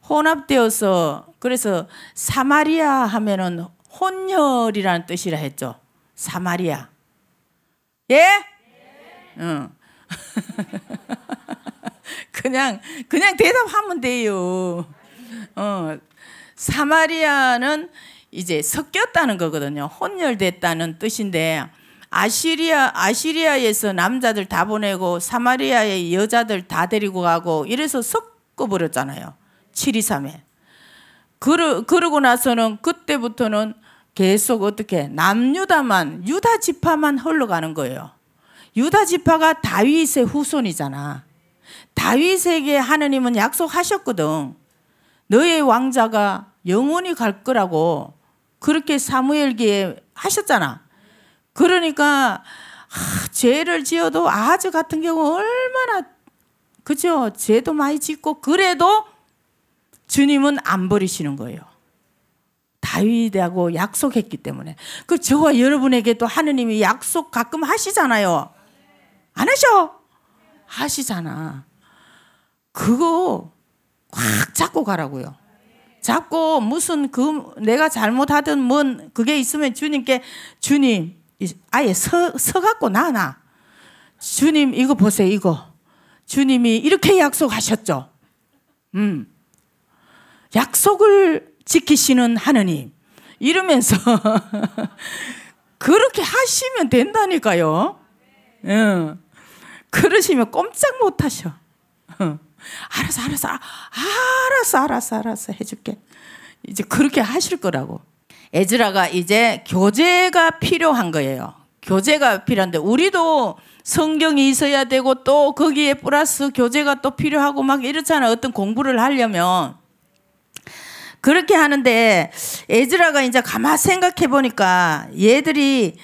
혼합되어서 그래서 사마리아 하면은 혼혈이라는 뜻이라 했죠. 사마리아. 예? 응. 그냥 대답하면 돼요. 사마리아는 이제 섞였다는 거거든요. 혼혈됐다는 뜻인데 아시리아에서 남자들 다 보내고 사마리아의 여자들 다 데리고 가고 이래서 섞어버렸잖아요. 723에. 그러고 나서는 그때부터는 계속 어떻게 남유다만 유다 지파만 흘러가는 거예요. 유다 지파가 다윗의 후손이잖아. 다윗에게 하느님은 약속하셨거든. 너의 왕자가 영원히 갈 거라고 그렇게 사무엘기에 하셨잖아. 그러니까 죄를 지어도 아즈 같은 경우 얼마나 그죠? 죄도 많이 짓고 그래도 주님은 안 버리시는 거예요. 다윗하고 약속했기 때문에. 그 저와 여러분에게도 하느님이 약속 가끔 하시잖아요. 안 하셔? 하시잖아. 그거 확 잡고 가라고요. 잡고 무슨 내가 잘못하든 뭔 그게 있으면 주님께 주님 아예 서갖고 나나 주님 이거 보세요. 이거 주님이 이렇게 약속하셨죠. 약속을 지키시는 하느님 이러면서 그렇게 하시면 된다니까요. 그러시면 꼼짝 못 하셔. 알았어 해줄게. 이제 그렇게 하실 거라고. 에즈라가 이제 교제가 필요한 거예요. 교제가 필요한데 우리도 성경이 있어야 되고 또 거기에 플러스 교제가 또 필요하고 막 이렇잖아. 어떤 공부를 하려면. 그렇게 하는데 에즈라가 이제 가만 생각해 보니까 얘들이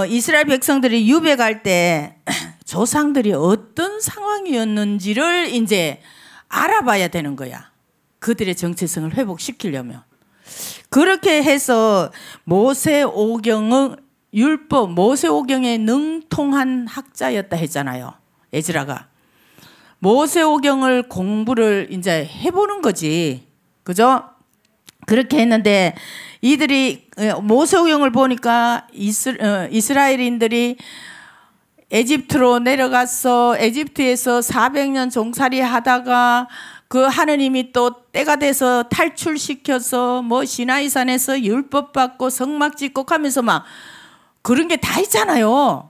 이스라엘 백성들이 유배 갈 때 조상들이 어떤 상황이었는지를 이제 알아봐야 되는 거야. 그들의 정체성을 회복시키려면. 그렇게 해서 모세오경의 율법, 모세오경에 능통한 학자였다 했잖아요. 에즈라가. 모세오경을 공부를 이제 해보는 거지. 그죠? 그렇게 했는데 이들이 모세오경을 보니까 이스라엘인들이 에집트로 내려가서 에집트에서 400년 종살이 하다가 그 하느님이 또 때가 돼서 탈출시켜서 뭐 시나이산에서 율법 받고 성막 짓고 하면서 막 그런 게 다 있잖아요.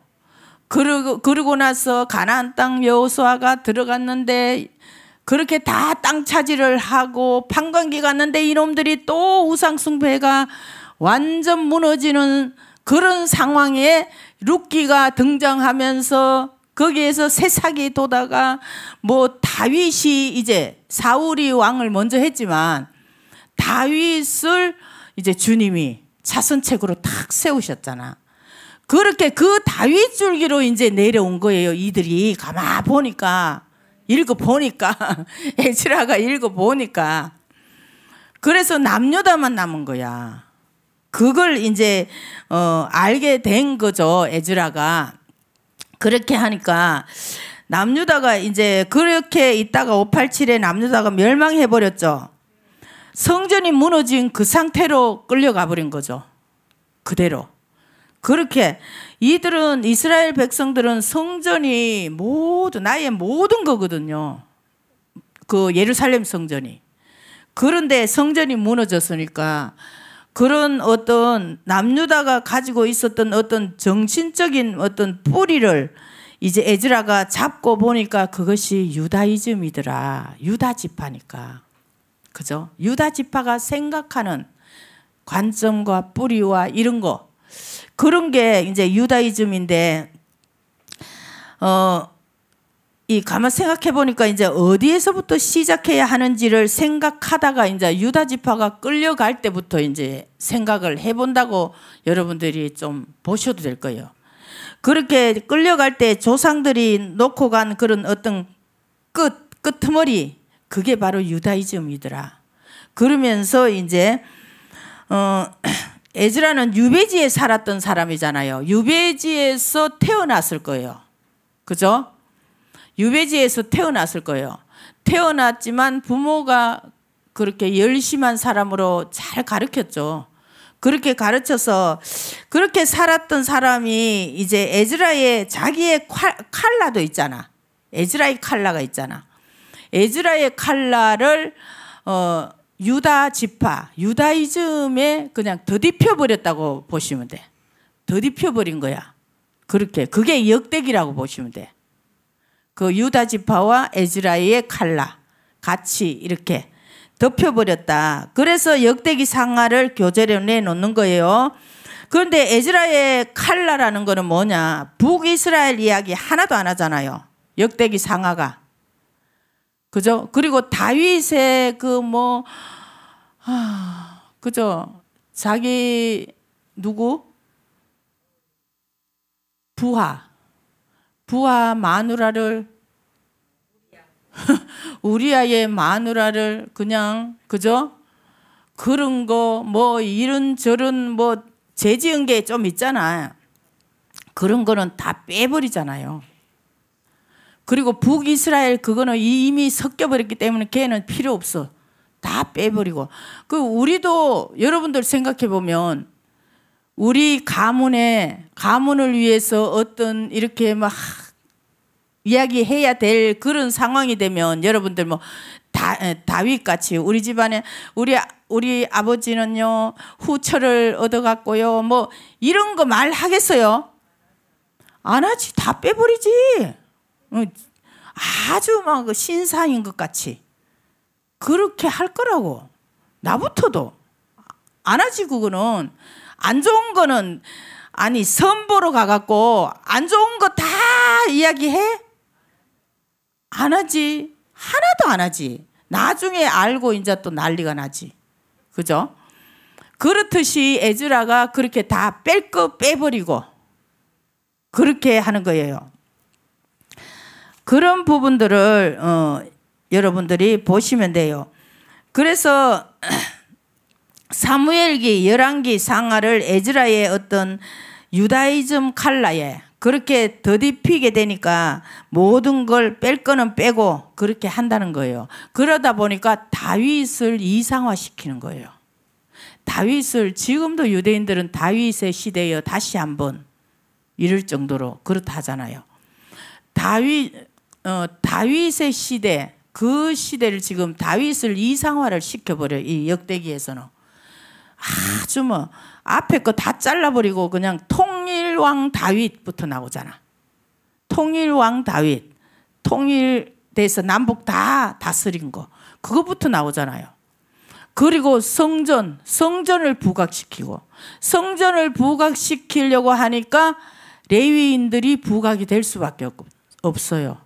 그러고 나서 가나안 땅 여호수아가 들어갔는데 그렇게 다 땅 차지를 하고 판관기 갔는데 이놈들이 또 우상 숭배가 완전 무너지는 그런 상황에 룻기가 등장하면서 거기에서 새싹이 돋아가 뭐 다윗이 이제 사울이 왕을 먼저 했지만 다윗을 이제 주님이 차선책으로 탁 세우셨잖아. 그렇게 그 다윗 줄기로 이제 내려온 거예요. 이들이 가만 보니까 읽어보니까 에즈라가 읽어보니까 그래서 남유다만 남은 거야. 그걸 이제 알게 된 거죠. 에즈라가. 그렇게 하니까 남유다가 이제 그렇게 있다가 587에 남유다가 멸망해버렸죠. 성전이 무너진 그 상태로 끌려가 버린 거죠. 그대로. 그렇게 이들은 이스라엘 백성들은 성전이 모두 나의 모든 거거든요. 그 예루살렘 성전이. 그런데 성전이 무너졌으니까 그런 어떤 남유다가 가지고 있었던 어떤 정신적인 어떤 뿌리를 이제 에즈라가 잡고 보니까 그것이 유다이즘이더라. 유다 지파니까. 그죠? 유다 지파가 생각하는 관점과 뿌리와 이런 거. 그런 게 이제 유다이즘인데, 이 가만 생각해 보니까 이제 어디에서부터 시작해야 하는지를 생각하다가 이제 유다 지파가 끌려갈 때부터 이제 생각을 해본다고 여러분들이 좀 보셔도 될 거예요. 그렇게 끌려갈 때 조상들이 놓고 간 그런 어떤 끄트머리, 그게 바로 유다이즘이더라. 그러면서 이제 에즈라는 유배지에 살았던 사람이잖아요. 유배지에서 태어났을 거예요. 그죠? 유배지에서 태어났을 거예요. 태어났지만 부모가 그렇게 열심한 사람으로 잘 가르쳤죠. 그렇게 가르쳐서 그렇게 살았던 사람이 이제 에즈라의 자기의 칼라도 있잖아. 에즈라의 칼라가 있잖아. 에즈라의 칼라를 유다 지파, 유다이즘에 그냥 더딥혀 버렸다고 보시면 돼. 더딥혀 버린 거야. 그렇게. 그게 역대기라고 보시면 돼. 그 유다 지파와 에즈라의 칼라 같이 이렇게 덮여버렸다. 그래서 역대기 상하를 교재로 내놓는 거예요. 그런데 에즈라의 칼라라는 거는 뭐냐? 북이스라엘 이야기 하나도 안 하잖아요. 역대기 상하가. 그죠? 그리고 다윗의 그죠? 자기 누구? 부하 마누라를 우리아의 마누라를 그냥 그죠? 그런 거 뭐 이런저런 뭐 죄지은 게 좀 있잖아. 그런 거는 다 빼버리잖아요. 그리고 북이스라엘 그거는 이미 섞여버렸기 때문에 걔는 필요 없어. 다 빼버리고. 그 우리도 여러분들 생각해 보면 우리 가문을 위해서 어떤 이렇게 막 이야기해야 될 그런 상황이 되면 여러분들 뭐 다윗 같이 우리 집안에 우리 아버지는요 후처를 얻어갔고요 뭐 이런 거 말하겠어요? 안 하지. 다 빼버리지. 아주 막 신사인 것 같이 그렇게 할 거라고. 나부터도 안 하지. 그거는 안 좋은 거는 아니 선보러 가갖고 안 좋은 거 다 이야기해? 안 하지. 하나도 안 하지. 나중에 알고 이제 또 난리가 나지. 그죠? 그렇듯이 에즈라가 그렇게 다 뺄 거 빼버리고 그렇게 하는 거예요. 그런 부분들을 여러분들이 보시면 돼요. 그래서 사무엘기, 열왕기, 상하를 에즈라의 어떤 유다이즘 칼라에 그렇게 더딥히게 되니까 모든 걸 뺄 거는 빼고 그렇게 한다는 거예요. 그러다 보니까 다윗을 이상화시키는 거예요. 다윗을 지금도 유대인들은 다윗의 시대여 다시 한번 이럴 정도로 그렇다 하잖아요. 다윗의 시대, 그 시대를 지금 다윗을 이상화를 시켜버려요. 이 역대기에서는. 아주 뭐 앞에 거 다 잘라버리고 그냥 통일왕 다윗부터 나오잖아. 통일왕 다윗. 통일돼서 남북 다 다스린 거. 그거부터 나오잖아요. 그리고 성전을 부각시키고, 성전을 부각시키려고 하니까 레위인들이 부각이 될 수밖에 없어요.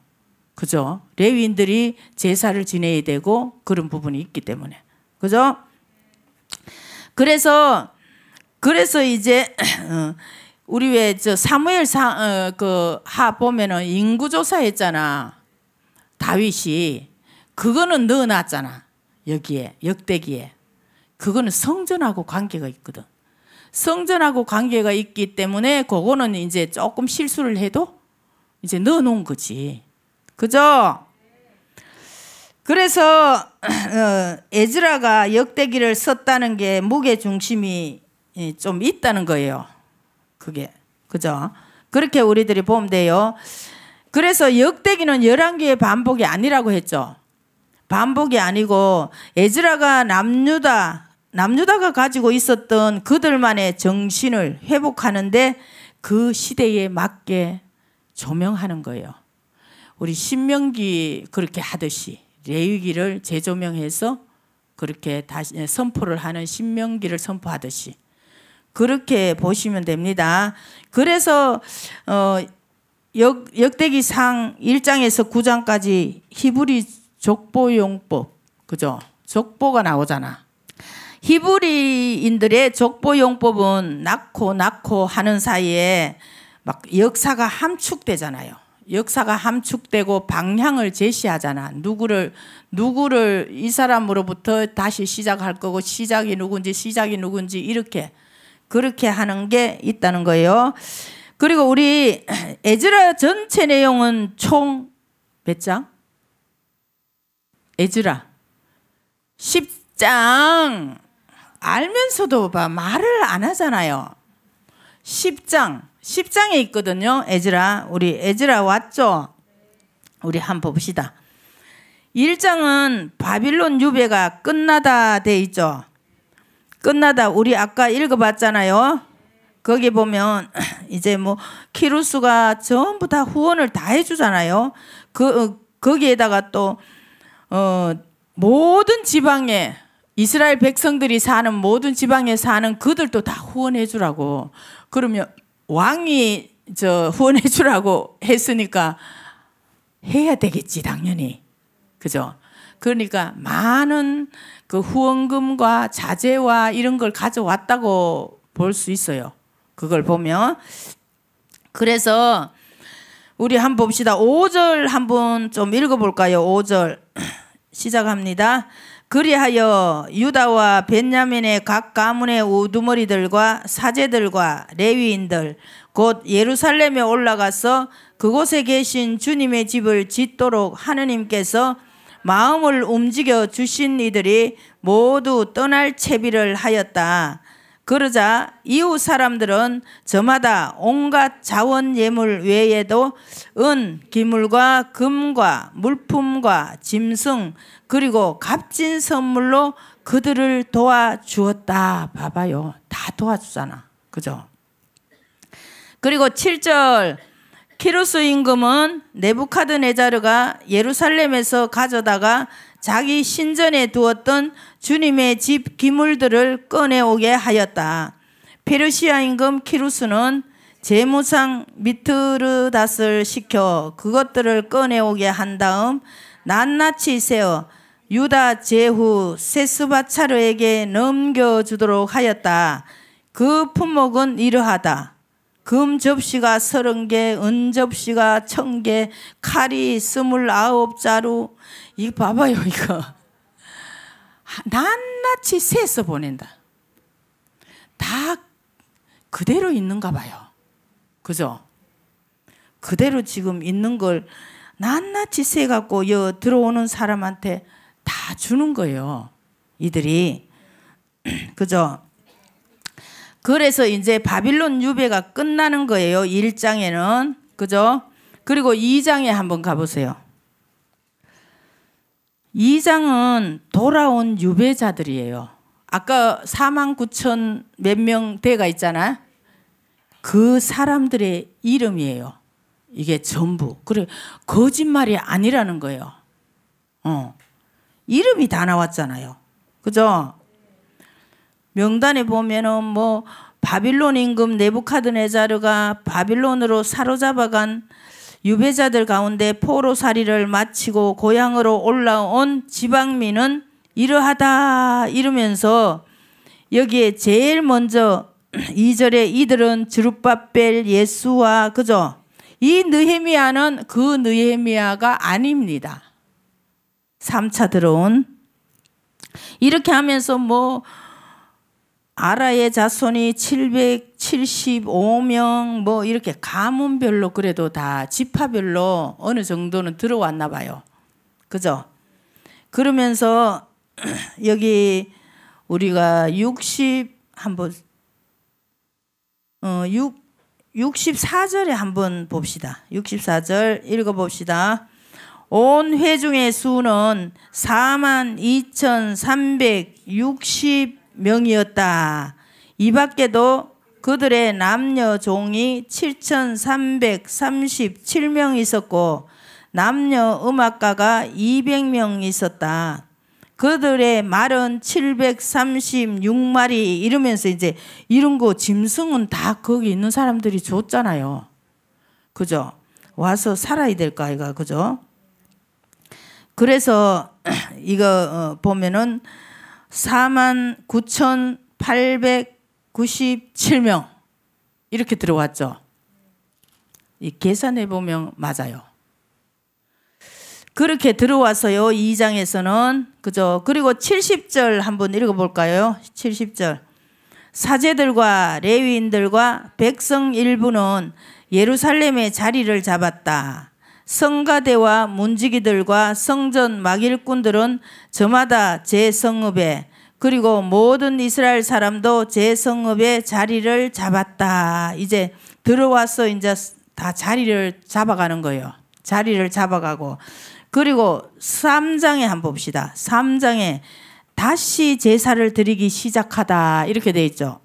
그죠? 레위인들이 제사를 지내야 되고 그런 부분이 있기 때문에. 그죠? 그래서 이제 우리 왜 저 사무엘 하 보면은 인구조사 했잖아. 다윗이. 그거는 넣어놨잖아. 여기에 역대기에. 그거는 성전하고 관계가 있거든. 성전하고 관계가 있기 때문에 그거는 이제 조금 실수를 해도 이제 넣어놓은 거지. 그죠? 그래서 에즈라가 역대기를 썼다는 게 무게 중심이 좀 있다는 거예요. 그게. 그죠? 그렇게 우리들이 보면 돼요. 그래서 역대기는 11개의 반복이 아니라고 했죠. 반복이 아니고 에즈라가 남유다가 가지고 있었던 그들만의 정신을 회복하는데 그 시대에 맞게 조명하는 거예요. 우리 신명기 그렇게 하듯이 레위기를 재조명해서 그렇게 다시 선포를 하는 신명기를 선포하듯이 그렇게 보시면 됩니다. 그래서 역대기상 1장에서 9장까지 히브리 족보용법, 그죠? 족보가 나오잖아. 히브리인들의 족보용법은 낳고 하는 사이에 막 역사가 함축되잖아요. 역사가 함축되고 방향을 제시하잖아. 누구를 이 사람으로부터 다시 시작할 거고 시작이 누군지 이렇게 그렇게 하는 게 있다는 거예요. 그리고 우리 에즈라 전체 내용은 총 몇 장? 에즈라 10장. 알면서도 말을 안 하잖아요. 10장에 있거든요. 에즈라. 우리 에즈라 왔죠? 우리 한번 봅시다. 1장은 바빌론 유배가 끝나다 돼 있죠. 끝나다. 우리 아까 읽어봤잖아요. 거기 보면 이제 뭐 키루스가 전부 다 후원을 다 해주잖아요. 거기에다가 또 모든 지방에 이스라엘 백성들이 사는 모든 지방에 사는 그들도 다 후원해 주라고. 그러면 왕이 후원해 주라고 했으니까 해야 되겠지, 당연히. 그죠? 그러니까 많은 그 후원금과 자재와 이런 걸 가져왔다고 볼 수 있어요. 그걸 보면. 그래서 우리 한번 봅시다. 5절 한번 좀 읽어볼까요? 5절 시작합니다. 그리하여 유다와 벤야민의 각 가문의 우두머리들과 사제들과 레위인들 곧 예루살렘에 올라가서 그곳에 계신 주님의 집을 짓도록 하느님께서 마음을 움직여 주신 이들이 모두 떠날 채비를 하였다. 그러자 이웃 사람들은 저마다 온갖 자원 예물 외에도 은, 기물과 금과 물품과 짐승 그리고 값진 선물로 그들을 도와주었다. 봐봐요. 다 도와주잖아. 그죠? 그리고 7절 키루스 임금은 네부카드네자르가 예루살렘에서 가져다가 자기 신전에 두었던 주님의 집 기물들을 꺼내오게 하였다. 페르시아 임금 키루스는 제무상 미트르닷을 시켜 그것들을 꺼내오게 한 다음 낱낱이 세어 유다 제후 세스바차르에게 넘겨주도록 하였다. 그 품목은 이러하다. 금 접시가 30개, 은 접시가 1000개, 칼이 29자루. 이거 봐봐요, 이거. 낱낱이 세서 보낸다. 다 그대로 있는가 봐요. 그죠? 그대로 지금 있는 걸 낱낱이 세갖고 들어오는 사람한테 다 주는 거예요. 이들이. 그죠? 그래서 이제 바빌론 유배가 끝나는 거예요. 1장에는. 그죠? 그리고 2장에 한번 가보세요. 2장은 돌아온 유배자들이에요. 아까 49,000 몇 명 대가 있잖아. 그 사람들의 이름이에요. 이게 전부. 그래, 거짓말이 아니라는 거예요. 이름이 다 나왔잖아요. 그죠? 명단에 보면은 뭐 바빌론 임금 네부카드네자르가 바빌론으로 사로잡아간 유배자들 가운데 포로살이를 마치고 고향으로 올라온 지방민은 이러하다 이러면서 여기에 제일 먼저 2절에 이들은 스룹바벨 예수와 그죠? 이 느헤미야는 그 느헤미야가 아닙니다. 3차 들어온 이렇게 하면서 뭐 아라의 자손이 775명 뭐 이렇게 가문별로 그래도 다 지파별로 어느 정도는 들어왔나 봐요. 그죠? 그러면서 여기 우리가 64절에 한번 봅시다. 64절 읽어봅시다. 온 회중의 수는 42,360명이었다. 이 밖에도 그들의 남녀 종이 7,337명 있었고 남녀 음악가가 200명 있었다. 그들의 말은 736마리 이러면서 이제 이런 거 짐승은 다 거기 있는 사람들이 줬잖아요. 그죠? 와서 살아야 될까 이거 그죠? 그래서 이거 보면은 49,897명 이렇게 들어왔죠. 이 계산해 보면 맞아요. 그렇게 들어와서요. 2장에서는 그죠. 그리고 70절 한번 읽어볼까요? 70절 사제들과 레위인들과 백성 일부는 예루살렘에 자리를 잡았다. 성가대와 문지기들과 성전 막일꾼들은 저마다 제 성읍에 그리고 모든 이스라엘 사람도 제 성읍에 자리를 잡았다. 이제 들어와서 이제 다 자리를 잡아가는 거예요. 자리를 잡아가고 그리고 3장에 한번 봅시다. 3장에 다시 제사를 드리기 시작하다 이렇게 돼 있죠.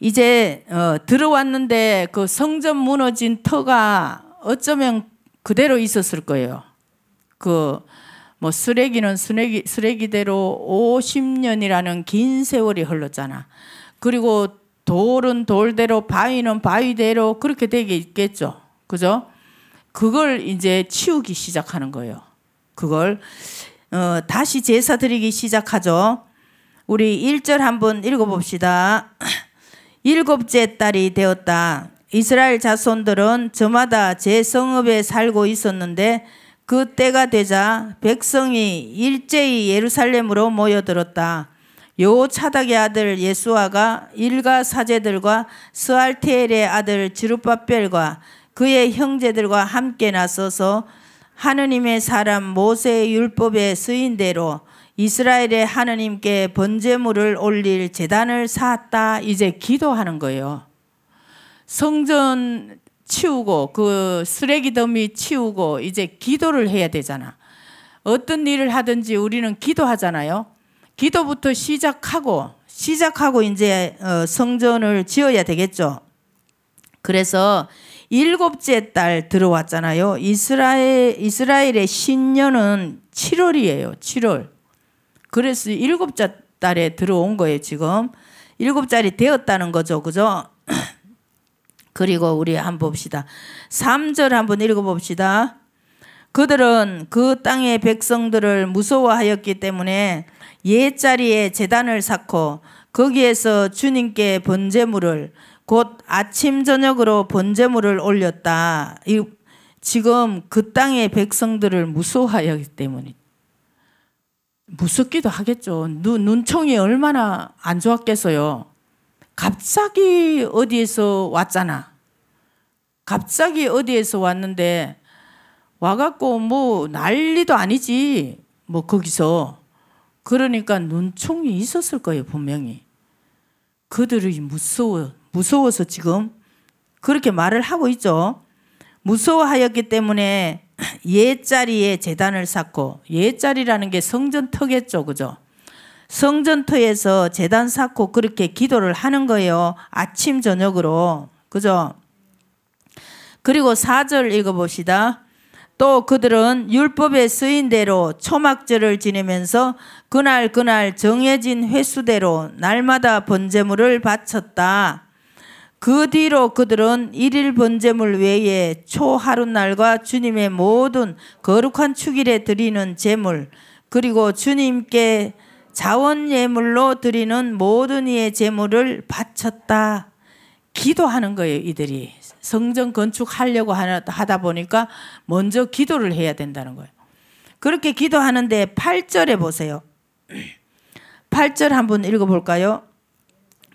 이제 들어왔는데 그 성전 무너진 터가 어쩌면 그대로 있었을 거예요. 그 뭐 쓰레기는 쓰레기대로 50년이라는 긴 세월이 흘렀잖아. 그리고 돌은 돌대로 바위는 바위대로 그렇게 되겠죠. 그죠? 그걸 이제 치우기 시작하는 거예요. 그걸 다시 제사 드리기 시작하죠. 우리 1절 한번 읽어봅시다. 7째 달이 되었다. 이스라엘 자손들은 저마다 제 성읍에 살고 있었는데 그 때가 되자 백성이 일제히 예루살렘으로 모여들었다. 요차닥의 아들 예수아가 일가 사제들과 스알티엘의 아들 스룹바벨과 그의 형제들과 함께 나서서 하느님의 사람 모세의 율법에 쓰인 대로 이스라엘의 하느님께 번제물을 올릴 제단을 쌓았다. 이제 기도하는 거예요. 성전 치우고 그 쓰레기 더미 치우고 이제 기도를 해야 되잖아. 어떤 일을 하든지 우리는 기도하잖아요. 기도부터 시작하고 이제 성전을 지어야 되겠죠. 그래서 7째 달 들어왔잖아요. 이스라엘의 신년은 7월이에요. 7월. 그래서 7째 달에 들어온 거예요. 지금 7달이 되었다는 거죠. 그죠? 그리고 우리 한번 봅시다. 3절 한번 읽어봅시다. 그들은 그 땅의 백성들을 무서워하였기 때문에 옛자리에 제단을 쌓고 거기에서 주님께 번제물을 곧 아침 저녁으로 번제물을 올렸다. 지금 그 땅의 백성들을 무서워하였기 때문에 무섭기도 하겠죠. 눈총이 얼마나 안 좋았겠어요. 갑자기 어디에서 왔잖아. 갑자기 어디에서 왔는데 와갖고 뭐 난리도 아니지. 뭐 거기서. 그러니까 눈총이 있었을 거예요. 분명히. 그들이 무서워서 지금 그렇게 말을 하고 있죠. 무서워하였기 때문에 옛자리에 제단을 쌓고 옛자리라는 게 성전터겠죠. 그죠? 성전터에서 제단 쌓고 그렇게 기도를 하는 거예요. 아침 저녁으로. 그죠? 그리고 4절 읽어봅시다. 또 그들은 율법에 쓰인 대로 초막절을 지내면서 그날 정해진 횟수대로 날마다 번제물을 바쳤다. 그 뒤로 그들은 일일 번제물 외에 초하룻날과 주님의 모든 거룩한 축일에 드리는 제물, 그리고 주님께 자원 예물로 드리는 모든 이의 제물을 바쳤다. 기도하는 거예요. 이들이 성전 건축하려고 하다 보니까 먼저 기도를 해야 된다는 거예요. 그렇게 기도하는데 8절에 보세요. 8절 한번 읽어볼까요?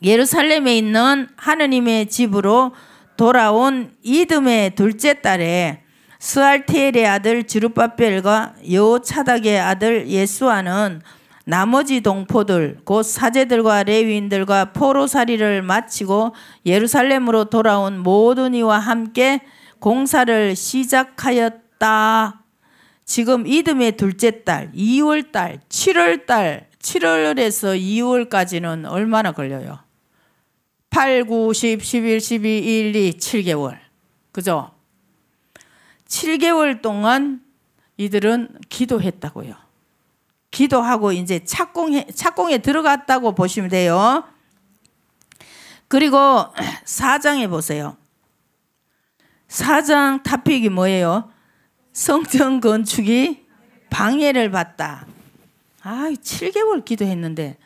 예루살렘에 있는 하느님의 집으로 돌아온 이듬의 둘째 달에 스알티엘의 아들 지룹바벨과 여호차닥의 아들 예수아는 나머지 동포들 곧 사제들과 레위인들과 포로살이를 마치고 예루살렘으로 돌아온 모든 이와 함께 공사를 시작하였다. 지금 이듬의 둘째 달 2월달 7월달 7월에서 2월까지는 얼마나 걸려요? 8, 9, 10, 11, 12, 1, 2, 7개월. 그죠? 7개월 동안 이들은 기도했다고요. 기도하고 이제 착공에 들어갔다고 보시면 돼요. 그리고 4장에 보세요. 4장 토픽이 뭐예요? 성전 건축이 방해를 받다. 7개월 기도했는데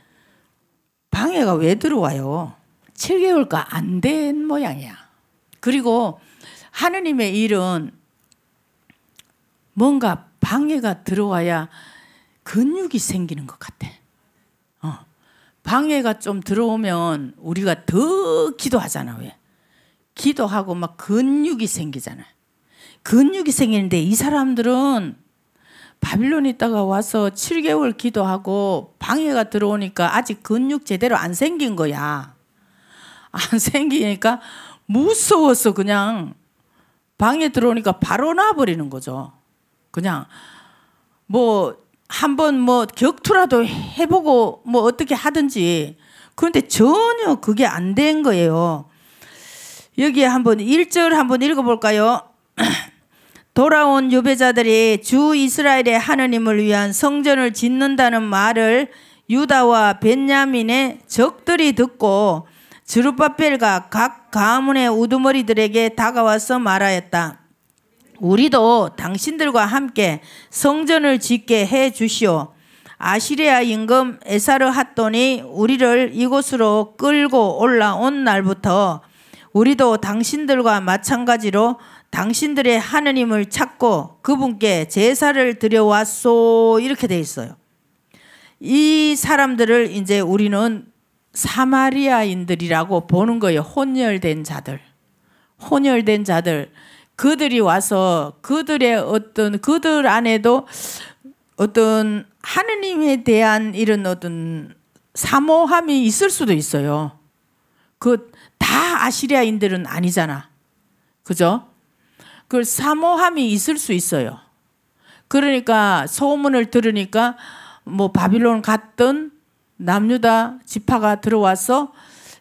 방해가 왜 들어와요? 7개월가 안 된 모양이야. 그리고 하느님의 일은 뭔가 방해가 들어와야 근육이 생기는 것 같아. 방해가 좀 들어오면 우리가 더 기도하잖아. 왜? 기도하고 막 근육이 생기잖아. 근육이 생기는데 이 사람들은 바빌론에 있다가 와서 7개월 기도하고 방해가 들어오니까 아직 근육 제대로 안 생긴 거야. 안 생기니까 무서워서 그냥 방해 들어오니까 바로 놔버리는 거죠. 그냥 한번 격투라도 해보고 어떻게 하든지. 그런데 전혀 그게 안 된 거예요. 여기에 한번 1절 한번 읽어볼까요? 돌아온 유배자들이 주 이스라엘의 하느님을 위한 성전을 짓는다는 말을 유다와 벤야민의 적들이 듣고 스룹바벨과 각 가문의 우두머리들에게 다가와서 말하였다. 우리도 당신들과 함께 성전을 짓게 해 주시오. 아시리아 임금 에사르핫돈이 우리를 이곳으로 끌고 올라온 날부터 우리도 당신들과 마찬가지로 당신들의 하느님을 찾고 그분께 제사를 드려왔소. 이렇게 돼 있어요. 이 사람들을 이제 우리는 사마리아인들이라고 보는 거예요. 혼혈된 자들. 그들이 와서 그들 안에도 어떤 하느님에 대한 이런 어떤 사모함이 있을 수도 있어요. 다 아시리아인들은 아니잖아. 그죠? 그 사모함이 있을 수 있어요. 그러니까 소문을 들으니까 바빌론 갔던 남유다 지파가 들어와서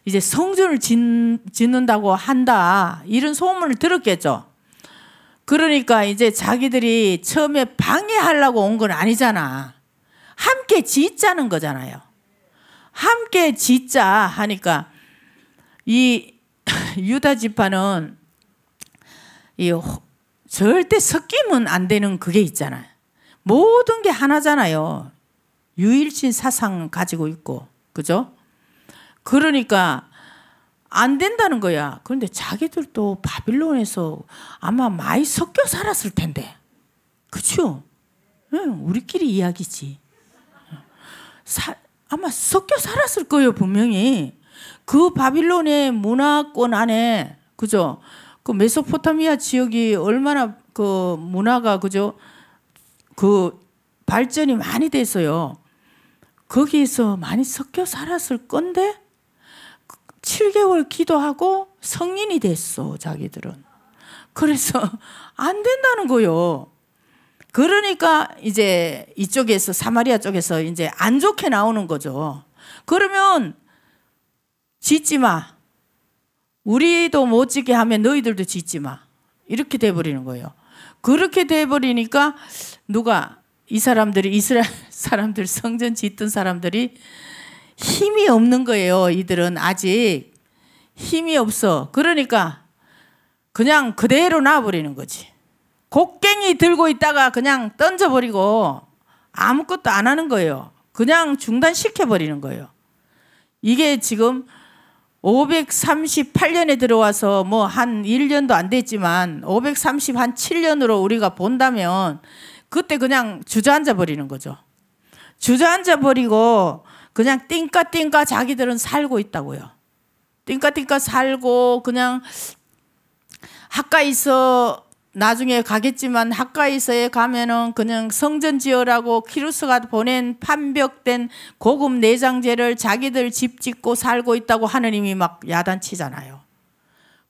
이제 성전을 짓는다고 한다. 이런 소문을 들었겠죠. 그러니까 이제 자기들이 처음에 방해하려고 온 건 아니잖아. 함께 짓자는 거잖아요. 함께 짓자 하니까 이 유다 지파는 절대 섞이면 안 되는 그게 있잖아요. 모든 게 하나잖아요. 유일신 사상 가지고 있고. 그죠? 그러니까 안 된다는 거야. 그런데 자기들도 바빌론에서 아마 많이 섞여 살았을 텐데. 그렇죠? 우리끼리 이야기지. 아마 섞여 살았을 거예요. 분명히. 그 바빌론의 문화권 안에, 그죠? 그 메소포타미아 지역이 얼마나 그 문화가, 그죠? 그 발전이 많이 됐어요. 거기에서 많이 섞여 살았을 건데 7개월 기도하고 성인이 됐어, 자기들은. 그래서 안 된다는 거요. 그러니까 이제 이쪽에서 사마리아 쪽에서 이제 안 좋게 나오는 거죠. 그러면 짓지 마. 우리도 못 짓게 하면 너희들도 짓지 마. 이렇게 돼버리는 거예요. 그렇게 돼버리니까 누가 이 사람들이 이스라엘 사람들 성전 짓던 사람들이 힘이 없는 거예요. 이들은 아직 힘이 없어. 그러니까 그냥 그대로 놔버리는 거지. 곡괭이 들고 있다가 그냥 던져버리고 아무것도 안 하는 거예요. 그냥 중단시켜버리는 거예요. 이게 지금 538년에 들어와서 뭐 한 1년도 안 됐지만 537년으로 우리가 본다면 그때 그냥 주저앉아 버리는 거죠. 주저앉아 버리고 그냥 띵까띵까 자기들은 살고 있다고요. 띵까띵까 살고 그냥 가까이서 나중에 가겠지만 가까이서에 가면은 그냥 성전 지으라고 키루스가 보낸 판벽된 고급 내장재를 자기들 집 짓고 살고 있다고 하느님이 막 야단치잖아요.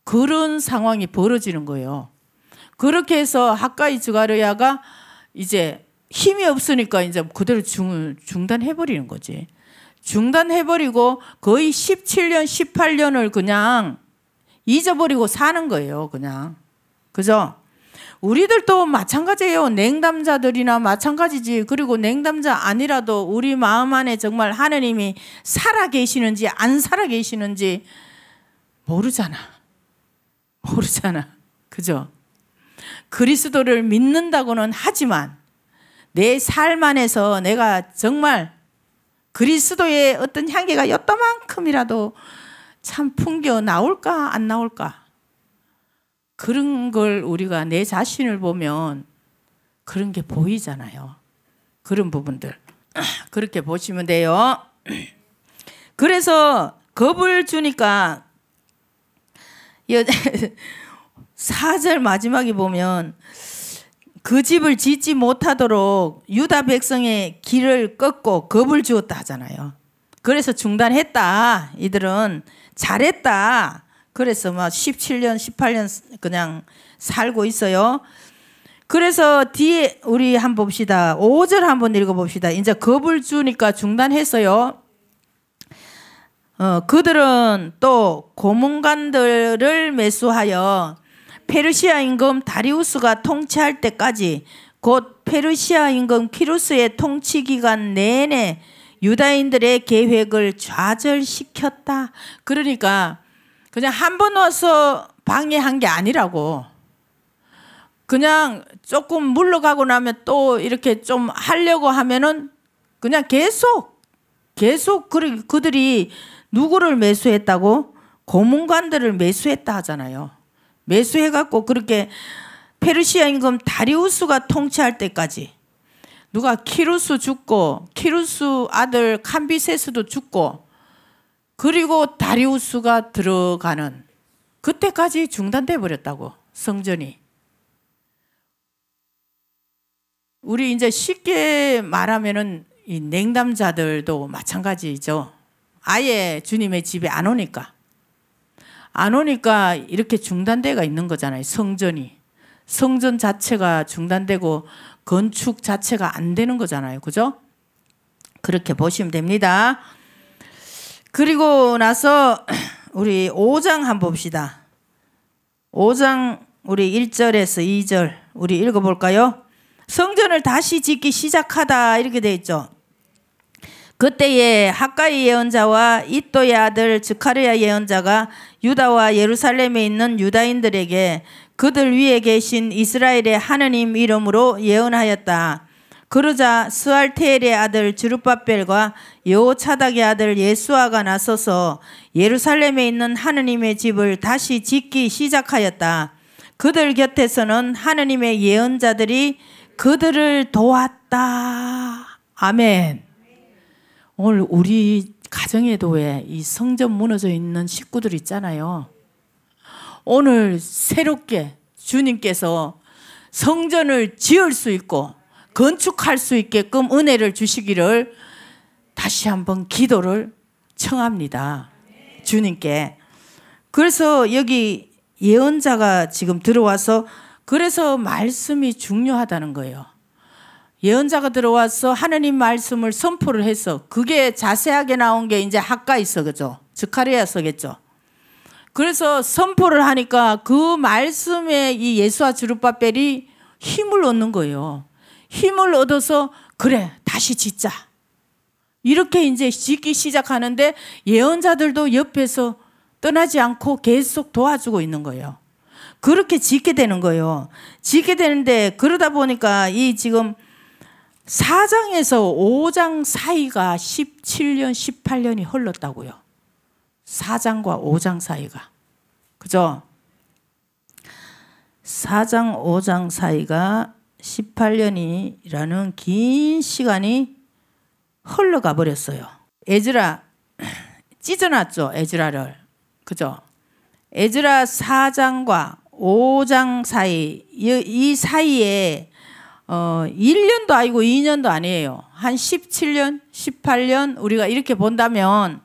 그런 상황이 벌어지는 거예요. 그렇게 해서 하가이 스가랴가 이제 힘이 없으니까 이제 그대로 중단해버리는 거지. 중단해버리고 거의 17년, 18년을 그냥 잊어버리고 사는 거예요. 그냥. 그죠? 우리들도 마찬가지예요. 냉담자들이나 마찬가지지. 그리고 냉담자 아니라도 우리 마음 안에 정말 하느님이 살아계시는지 안 살아계시는지 모르잖아. 모르잖아. 그죠? 그리스도를 믿는다고는 하지만 내 삶 안에서 내가 정말 그리스도의 어떤 향기가 요만큼이라도 참 풍겨 나올까 안 나올까, 그런 걸 우리가 내 자신을 보면 그런 게 보이잖아요. 그런 부분들 그렇게 보시면 돼요. 그래서 겁을 주니까 4절 마지막에 보면 그 집을 짓지 못하도록 유다 백성의 길을 꺾고 겁을 주었다 하잖아요. 그래서 중단했다. 이들은 잘했다. 그래서 막 17년, 18년 그냥 살고 있어요. 그래서 뒤에 우리 한번 봅시다. 5절 한번 읽어봅시다. 이제 겁을 주니까 중단했어요. 그들은 또 고문관들을 매수하여 페르시아 임금 다리우스가 통치할 때까지, 곧 페르시아 임금 키루스의 통치 기간 내내 유다인들의 계획을 좌절시켰다. 그러니까 그냥 한 번 와서 방해한 게 아니라고. 그냥 조금 물러가고 나면 또 이렇게 좀 하려고 하면은 그냥 계속 그들이 누구를 매수했다고? 고문관들을 매수했다 하잖아요. 매수해갖고 그렇게 페르시아 임금 다리우스가 통치할 때까지, 누가 키루스 죽고 키루스 아들 캄비세스도 죽고 그리고 다리우스가 들어가는 그때까지 중단돼 버렸다고, 성전이. 우리 이제 쉽게 말하면은 이 냉담자들도 마찬가지죠. 아예 주님의 집에 안 오니까 이렇게 중단돼가 있는 거잖아요. 성전 자체가 중단되고 건축 자체가 안 되는 거잖아요. 그죠? 그렇게 보시면 됩니다. 그리고 나서 우리 5장 한번 봅시다. 5장 우리 1절에서 2절 우리 읽어볼까요? 성전을 다시 짓기 시작하다 이렇게 돼 있죠. 그때에 하가이 예언자와 이또의 아들 스가랴 예언자가 유다와 예루살렘에 있는 유다인들에게 그들 위에 계신 이스라엘의 하느님 이름으로 예언하였다. 그러자 스알티엘의 아들 주룹바벨과 여호차닥의 아들 예수아가 나서서 예루살렘에 있는 하느님의 집을 다시 짓기 시작하였다. 그들 곁에서는 하느님의 예언자들이 그들을 도왔다. 아멘. 오늘 우리 가정에도 왜 이 성전 무너져 있는 식구들 있잖아요. 오늘 새롭게 주님께서 성전을 지을 수 있고 건축할 수 있게끔 은혜를 주시기를 다시 한번 기도를 청합니다. 주님께. 그래서 여기 예언자가 지금 들어와서, 그래서 말씀이 중요하다는 거예요. 예언자가 들어와서 하느님 말씀을 선포를 해서, 그게 자세하게 나온 게 이제 하가이서, 그죠? 스가랴서겠죠. 그래서 선포를 하니까 그 말씀에 이 예수와 주룹바벨이 힘을 얻는 거예요. 힘을 얻어서 그래 다시 짓자. 이렇게 이제 짓기 시작하는데 예언자들도 옆에서 떠나지 않고 계속 도와주고 있는 거예요. 그렇게 짓게 되는 거예요. 짓게 되는데 그러다 보니까 이 지금 4장에서 5장 사이가 17년, 18년이 흘렀다고요. 4장과 5장 사이가. 그죠? 4장, 5장 사이가 18년이라는 긴 시간이 흘러가 버렸어요. 에즈라 찢어놨죠. 에즈라를. 그죠? 에즈라 4장과 5장 사이, 이 사이에 1년도 아니고 2년도 아니에요. 한 17년, 18년 우리가 이렇게 본다면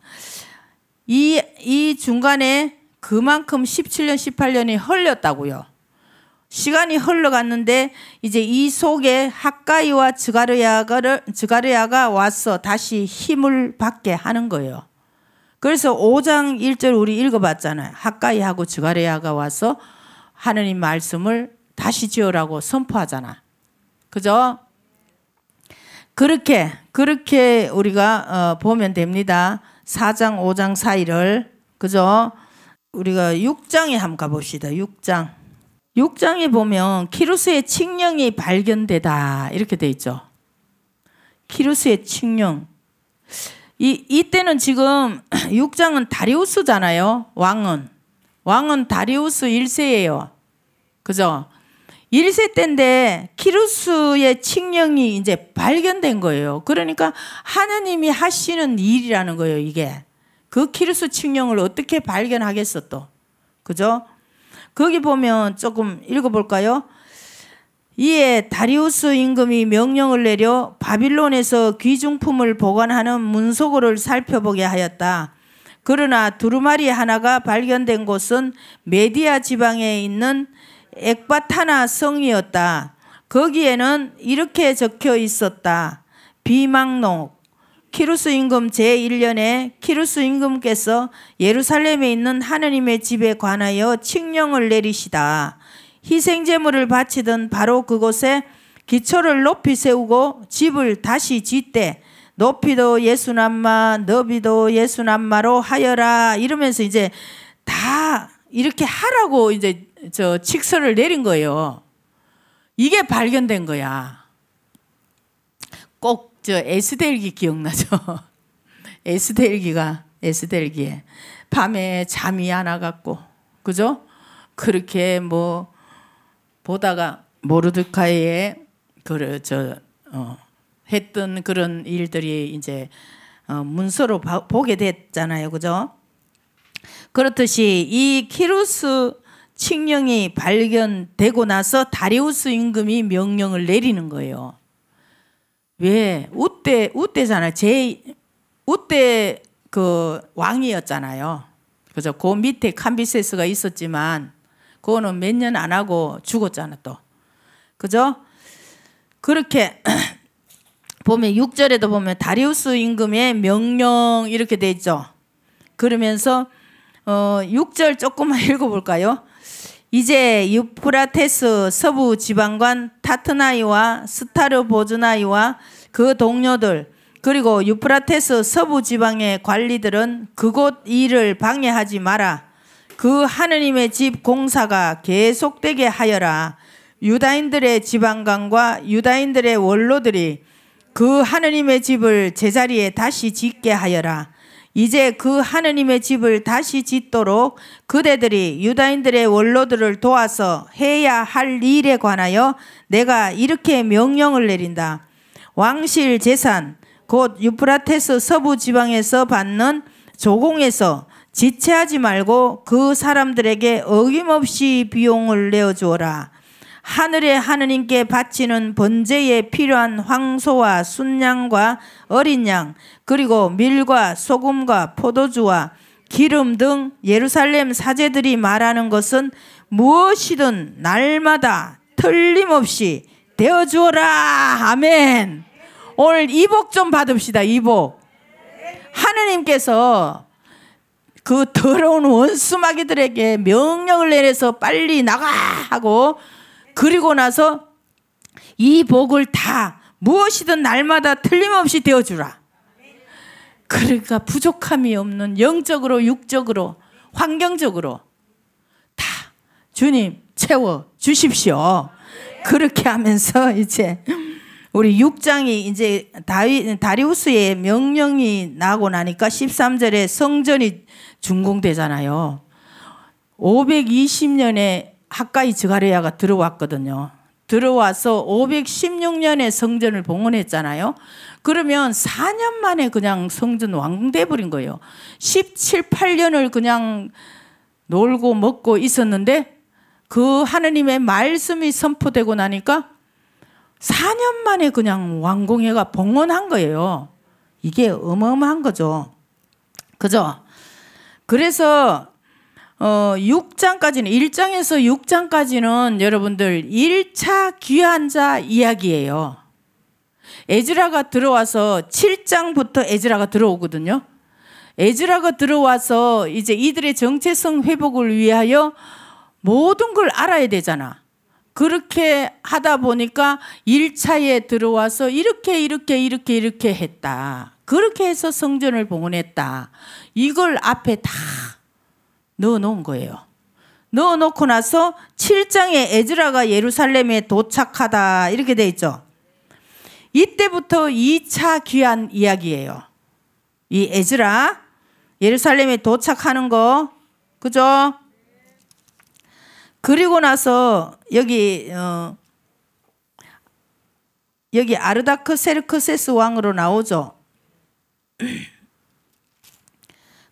이 중간에 그만큼 17년, 18년이 흘렸다고요. 시간이 흘러갔는데 이제 이 속에 학가이와 스가랴가 와서 다시 힘을 받게 하는 거예요. 그래서 5장 1절 우리 읽어봤잖아요. 학가이하고 스가랴가 와서 하느님 말씀을 다시 지으라고 선포하잖아. 그죠? 그렇게 우리가 보면 됩니다. 4장 5장 사이를. 그죠? 우리가 6장에 한번 가봅시다. 6장에 보면 키루스의 칙령이 발견되다 이렇게 돼 있죠. 키루스의 칙령. 이때는 지금 6장은 다리우스잖아요. 왕은 다리우스 1세예요. 그죠? 1세 때인데 키루스의 칙령이 이제 발견된 거예요. 그러니까 하느님이 하시는 일이라는 거예요. 이게 그 키루스 칙령을 어떻게 발견하겠어 또. 그죠? 거기 보면 조금 읽어볼까요? 이에 다리우스 임금이 명령을 내려 바빌론에서 귀중품을 보관하는 문소고를 살펴보게 하였다. 그러나 두루마리 하나가 발견된 곳은 메디아 지방에 있는 엑바타나 성이었다. 거기에는 이렇게 적혀 있었다. 비망록 키루스 임금 제1년에 키루스 임금께서 예루살렘에 있는 하느님의 집에 관하여 칙령을 내리시다. 희생제물을 바치던 바로 그곳에 기초를 높이 세우고 집을 다시 짓되 높이도 예수남마 너비도 예수남마로 하여라 이러면서 이제 다 이렇게 하라고 이제 저 칙서를 내린 거예요. 이게 발견된 거야. 꼭 저 에스델기 기억나죠? 에스델기에 밤에 잠이 안 와갖고 그죠? 그렇게 뭐 보다가 모르드카이의 했던 그런 일들이 이제 문서로 보게 됐잖아요, 그죠? 그렇듯이 이 키루스 칙령이 발견되고 나서 다리우스 임금이 명령을 내리는 거예요. 왜? 우때잖아요. 우때 그 왕이었잖아요. 그죠? 그 밑에 캄비세스가 있었지만 그거는 몇 년 안 하고 죽었잖아 또. 그죠? 그렇게 보면 6절에도 보면 다리우스 임금의 명령 이렇게 돼 있죠. 그러면서 6절 조금만 읽어볼까요? 이제 유프라테스 서부 지방관 타트나이와 스타르보즈나이와 그 동료들 그리고 유프라테스 서부 지방의 관리들은 그곳 일을 방해하지 마라. 그 하느님의 집 공사가 계속되게 하여라. 유다인들의 지방관과 유다인들의 원로들이 그 하느님의 집을 제자리에 다시 짓게 하여라. 이제 그 하느님의 집을 다시 짓도록 그대들이 유다인들의 원로들을 도와서 해야 할 일에 관하여 내가 이렇게 명령을 내린다. 왕실 재산 곧 유프라테스 서부 지방에서 받는 조공에서 지체하지 말고 그 사람들에게 어김없이 비용을 내어주어라. 하늘의 하느님께 바치는 번제에 필요한 황소와 순양과 어린 양 그리고 밀과 소금과 포도주와 기름 등 예루살렘 사제들이 말하는 것은 무엇이든 날마다 틀림없이 되어주어라. 아멘. 오늘 이복 좀 받읍시다. 이복. 하느님께서 그 더러운 원수마귀들에게 명령을 내려서 빨리 나가 하고 그리고 나서 이 복을 다 무엇이든 날마다 틀림없이 되어주라. 그러니까 부족함이 없는 영적으로 육적으로 환경적으로 다 주님 채워 주십시오. 그렇게 하면서 이제 우리 6장이 이제 다리우스의 명령이 나고 나니까 13절에 성전이 준공되잖아요. 520년에 학가이 스가랴가 들어왔거든요. 들어와서 516년에 성전을 봉헌했잖아요. 그러면 4년 만에 그냥 성전 완공돼 버린 거예요. 17, 8년을 그냥 놀고 먹고 있었는데 그 하느님의 말씀이 선포되고 나니까 4년 만에 그냥 완공해가 봉헌한 거예요. 이게 어마어마한 거죠. 그죠? 그래서 6장까지는 1장에서 6장까지는 여러분들 1차 귀한 자 이야기예요. 에즈라가 들어와서 7장부터 에즈라가 들어오거든요. 에즈라가 들어와서 이제 이들의 정체성 회복을 위하여 모든 걸 알아야 되잖아. 그렇게 하다 보니까 1차에 들어와서 이렇게 했다. 그렇게 해서 성전을 봉헌했다. 이걸 앞에 다 넣어놓은 거예요. 넣어놓고 나서 7장에 에즈라가 예루살렘에 도착하다 이렇게 돼 있죠. 이때부터 2차 귀한 이야기예요. 이 에즈라 예루살렘에 도착하는 거, 그죠? 그리고 나서 여기 아르다크세르크세스 왕으로 나오죠.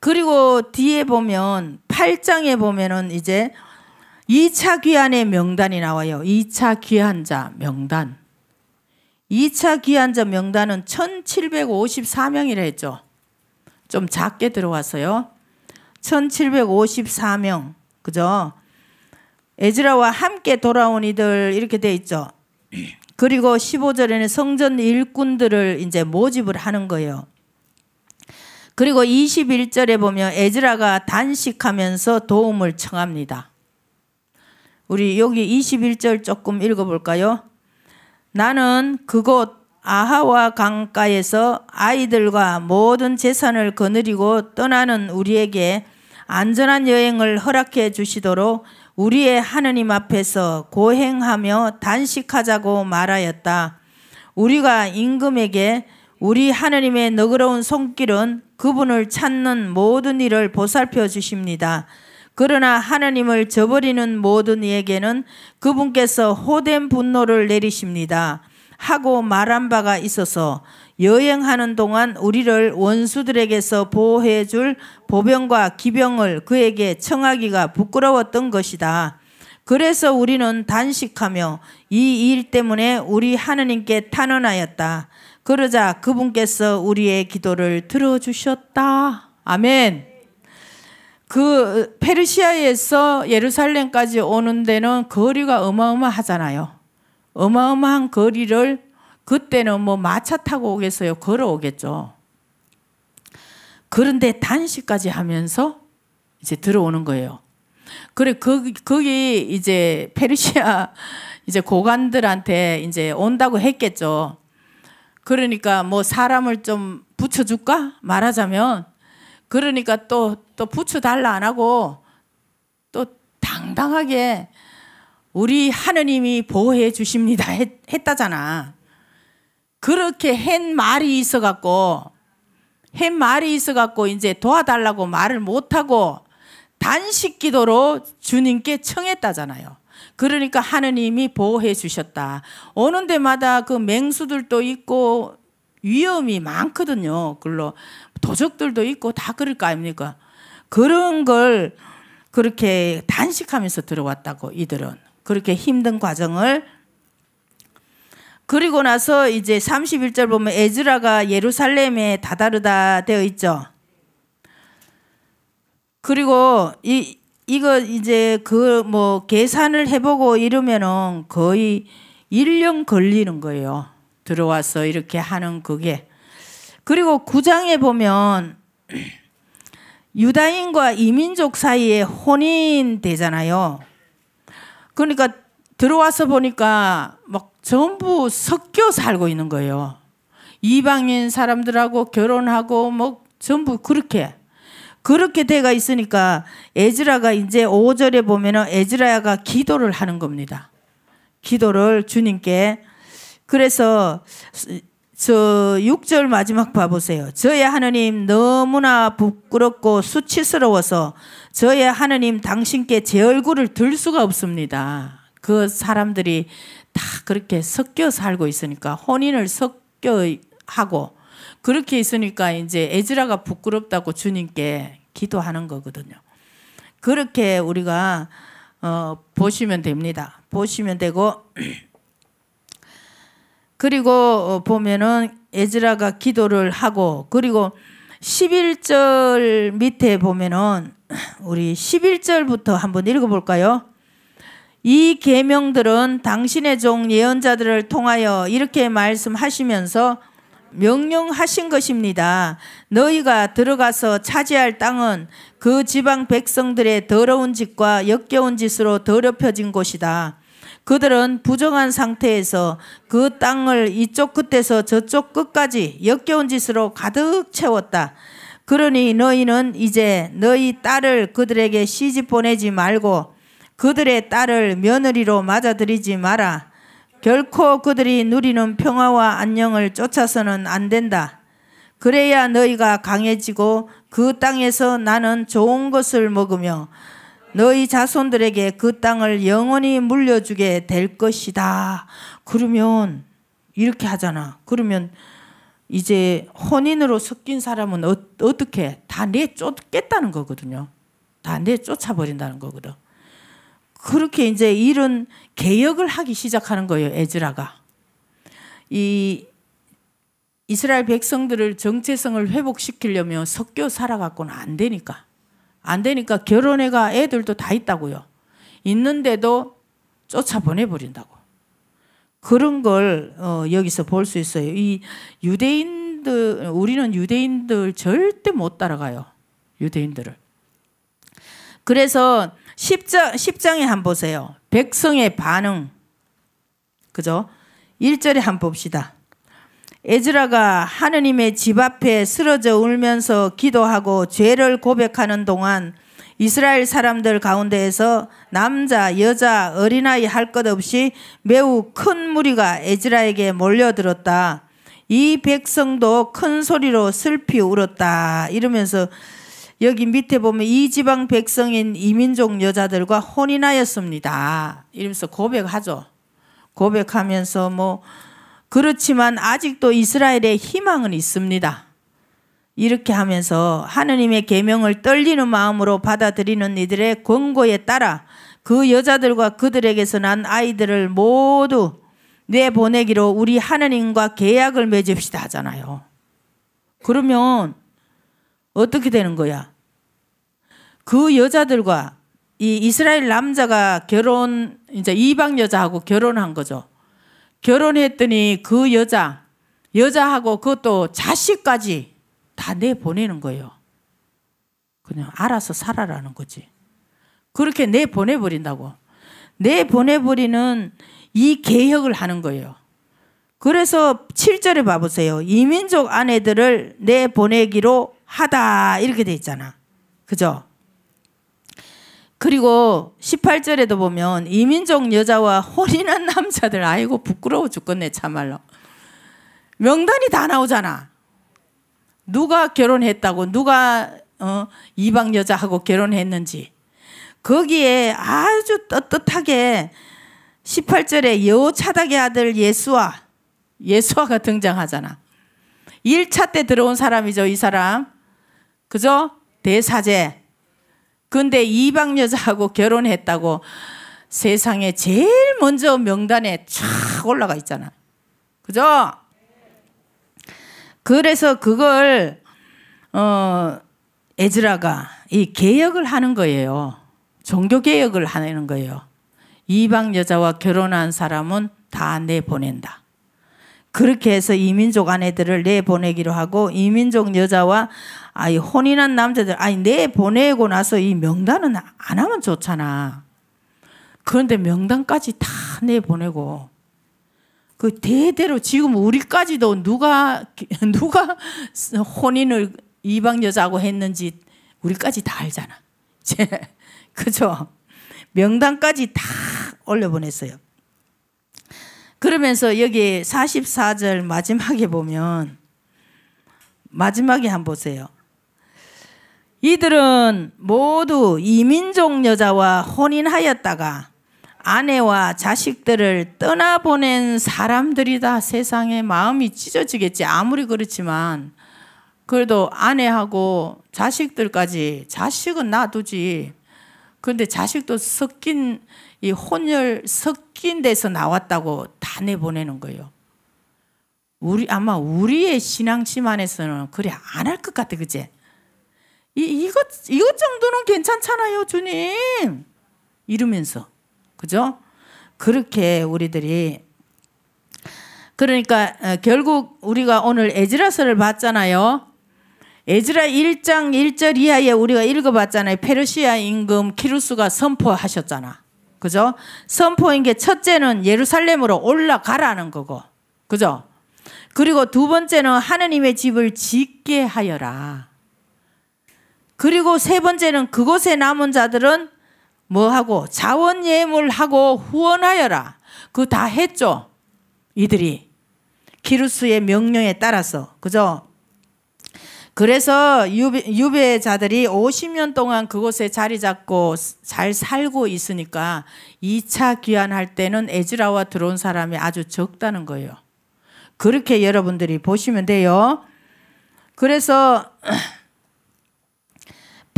그리고 뒤에 보면 8장에 보면은 이제 2차 귀한의 명단이 나와요. 2차 귀한자 명단. 2차 귀한자 명단은 1754명이라 했죠. 좀 작게 들어왔어요. 1754명. 그죠? 에즈라와 함께 돌아온 이들 이렇게 돼 있죠. 그리고 15절에는 성전 일꾼들을 이제 모집을 하는 거예요. 그리고 21절에 보면 에즈라가 단식하면서 도움을 청합니다. 우리 여기 21절 조금 읽어볼까요? 나는 그곳 아하와 강가에서 아이들과 모든 재산을 거느리고 떠나는 우리에게 안전한 여행을 허락해 주시도록 우리의 하느님 앞에서 고행하며 단식하자고 말하였다. 우리가 임금에게 우리 하느님의 너그러운 손길은 그분을 찾는 모든 일을 보살펴 주십니다. 그러나 하느님을 저버리는 모든 이에게는 그분께서 호된 분노를 내리십니다. 하고 말한 바가 있어서 여행하는 동안 우리를 원수들에게서 보호해 줄 보병과 기병을 그에게 청하기가 부끄러웠던 것이다. 그래서 우리는 단식하며 이 일 때문에 우리 하느님께 탄원하였다. 그러자 그분께서 우리의 기도를 들어주셨다. 아멘. 그 페르시아에서 예루살렘까지 오는 데는 거리가 어마어마하잖아요. 어마어마한 거리를 그때는 뭐 마차 타고 오겠어요? 걸어오겠죠. 그런데 단식까지 하면서 이제 들어오는 거예요. 그래 거기 이제 페르시아 이제 고관들한테 이제 온다고 했겠죠. 그러니까 뭐 사람을 좀 붙여줄까 말하자면, 그러니까 또 붙여달라 안 하고 또 당당하게 우리 하느님이 보호해 주십니다 했다잖아. 그렇게 한 말이 있어갖고 이제 도와달라고 말을 못하고 단식 기도로 주님께 청했다잖아요. 그러니까 하느님이 보호해 주셨다. 오는 데마다 그 맹수들도 있고 위험이 많거든요. 그걸로 도적들도 있고 다 그럴 거 아닙니까? 그런 걸 그렇게 단식하면서 들어왔다고 이들은. 그렇게 힘든 과정을. 그리고 나서 이제 31절 보면 에즈라가 예루살렘에 다다르다 되어 있죠. 그리고 이거 이제 그 뭐 계산을 해보고 이러면은 거의 1년 걸리는 거예요. 들어와서 이렇게 하는 그게. 그리고 9장에 보면 유다인과 이민족 사이에 혼인 되잖아요. 그러니까 들어와서 보니까 막 전부 섞여 살고 있는 거예요. 이방인 사람들하고 결혼하고 뭐 전부 그렇게 돼가 있으니까 에즈라가 이제 5절에 보면은 에즈라가 기도를 하는 겁니다. 기도를 주님께. 그래서 저 6절 마지막 봐보세요. 저의 하느님 너무나 부끄럽고 수치스러워서 저의 하느님 당신께 제 얼굴을 들 수가 없습니다. 그 사람들이 다 그렇게 섞여 살고 있으니까 혼인을 섞여 하고 그렇게 있으니까 이제 에즈라가 부끄럽다고 주님께 기도하는 거거든요. 그렇게 우리가 보시면 됩니다. 보시면 되고 그리고 보면은 에즈라가 기도를 하고 그리고 11절 밑에 보면은 우리 11절부터 한번 읽어볼까요? 이 계명들은 당신의 종 예언자들을 통하여 이렇게 말씀하시면서 명령하신 것입니다. 너희가 들어가서 차지할 땅은 그 지방 백성들의 더러운 짓과 역겨운 짓으로 더럽혀진 곳이다. 그들은 부정한 상태에서 그 땅을 이쪽 끝에서 저쪽 끝까지 역겨운 짓으로 가득 채웠다. 그러니 너희는 이제 너희 딸을 그들에게 시집 보내지 말고 그들의 딸을 며느리로 맞아들이지 마라. 결코 그들이 누리는 평화와 안녕을 쫓아서는 안 된다. 그래야 너희가 강해지고 그 땅에서 나는 좋은 것을 먹으며 너희 자손들에게 그 땅을 영원히 물려주게 될 것이다. 그러면 이렇게 하잖아. 그러면 이제 혼인으로 섞인 사람은 어떻게 다 내쫓겠다는 거거든요. 다 내쫓아버린다는 거거든. 그렇게 이제 이런 개혁을 하기 시작하는 거예요. 에즈라가. 이 이스라엘 백성들을 정체성을 회복시키려면 섞여 살아갖고는 안 되니까. 안 되니까 결혼해가 애들도 다 있다고요. 있는데도 쫓아보내버린다고. 그런 걸 여기서 볼 수 있어요. 이 유대인들, 우리는 유대인들 절대 못 따라가요. 유대인들을. 그래서 10장에 한번 보세요. 백성의 반응. 그죠? 1절에 한번 봅시다. 에즈라가 하느님의 집 앞에 쓰러져 울면서 기도하고 죄를 고백하는 동안 이스라엘 사람들 가운데에서 남자, 여자, 어린아이 할 것 없이 매우 큰 무리가 에즈라에게 몰려들었다. 이 백성도 큰 소리로 슬피 울었다. 이러면서 여기 밑에 보면 이 지방 백성인 이민족 여자들과 혼인하였습니다. 이러면서 고백하죠. 고백하면서 뭐 그렇지만 아직도 이스라엘에 희망은 있습니다. 이렇게 하면서 하느님의 계명을 떨리는 마음으로 받아들이는 이들의 권고에 따라 그 여자들과 그들에게서 난 아이들을 모두 내보내기로 우리 하느님과 계약을 맺읍시다 하잖아요. 그러면 어떻게 되는 거야? 그 여자들과 이 이스라엘 남자가 이제 이방 여자하고 결혼한 거죠. 결혼했더니 그 여자하고 그것도 자식까지 다 내보내는 거예요. 그냥 알아서 살아라는 거지. 그렇게 내보내버린다고. 내보내버리는 이 개혁을 하는 거예요. 그래서 7절에 봐보세요. 이민족 아내들을 내보내기로 하다 이렇게 돼 있잖아. 그죠? 그리고 18절에도 보면 이민족 여자와 혼인한 남자들 아이고 부끄러워 죽겠네 참말로. 명단이 다 나오잖아. 누가 결혼했다고 누가 이방 여자하고 결혼했는지. 거기에 아주 떳떳하게 18절에 여호차닥의 아들 예수아가 등장하잖아. 1차 때 들어온 사람이죠. 이 사람. 그죠? 대사제. 근데 이방 여자하고 결혼했다고 세상에 제일 먼저 명단에 쫙 올라가 있잖아. 그죠? 그래서 그걸 에즈라가 이 개혁을 하는 거예요. 종교 개혁을 하는 거예요. 이방 여자와 결혼한 사람은 다 내보낸다. 그렇게 해서 이민족 아내들을 내보내기로 하고 이민족 여자와 혼인한 남자들 내보내고 나서 이 명단은 안 하면 좋잖아. 그런데 명단까지 다 내보내고 그 대대로 지금 우리까지도 누가 혼인을 이방 여자하고 했는지 우리까지 다 알잖아. 그죠? 명단까지 다 올려보냈어요. 그러면서 여기 44절 마지막에 보면, 마지막에 한번 보세요. 이들은 모두 이민족 여자와 혼인하였다가 아내와 자식들을 떠나보낸 사람들이다. 세상에 마음이 찢어지겠지. 아무리 그렇지만 그래도 아내하고 자식들까지, 자식은 놔두지. 그런데 자식도 섞인, 이 혼혈 섞인 데서 나왔다고 다 내보내는 거예요. 아마 우리의 신앙심 안에서는 그래 안 할 것 같아. 그제? 이것 정도는 괜찮잖아요, 주님. 이러면서. 그죠? 그렇게 우리들이, 그러니까 결국 우리가 오늘 에즈라서를 봤잖아요. 에즈라 1장 1절 이하에 우리가 읽어봤잖아요. 페르시아 임금 키루스가 선포하셨잖아. 그죠? 선포인 게 첫째는 예루살렘으로 올라가라는 거고. 그죠? 그리고 두 번째는 하느님의 집을 짓게 하여라. 그리고 세 번째는 그곳에 남은 자들은 뭐하고 자원 예물하고 후원하여라. 그거 다 했죠. 이들이 키루스의 명령에 따라서. 그죠? 그래서 유배자들이 50년 동안 그곳에 자리 잡고 잘 살고 있으니까 2차 귀환할 때는 에즈라와 들어온 사람이 아주 적다는 거예요. 그렇게 여러분들이 보시면 돼요. 그래서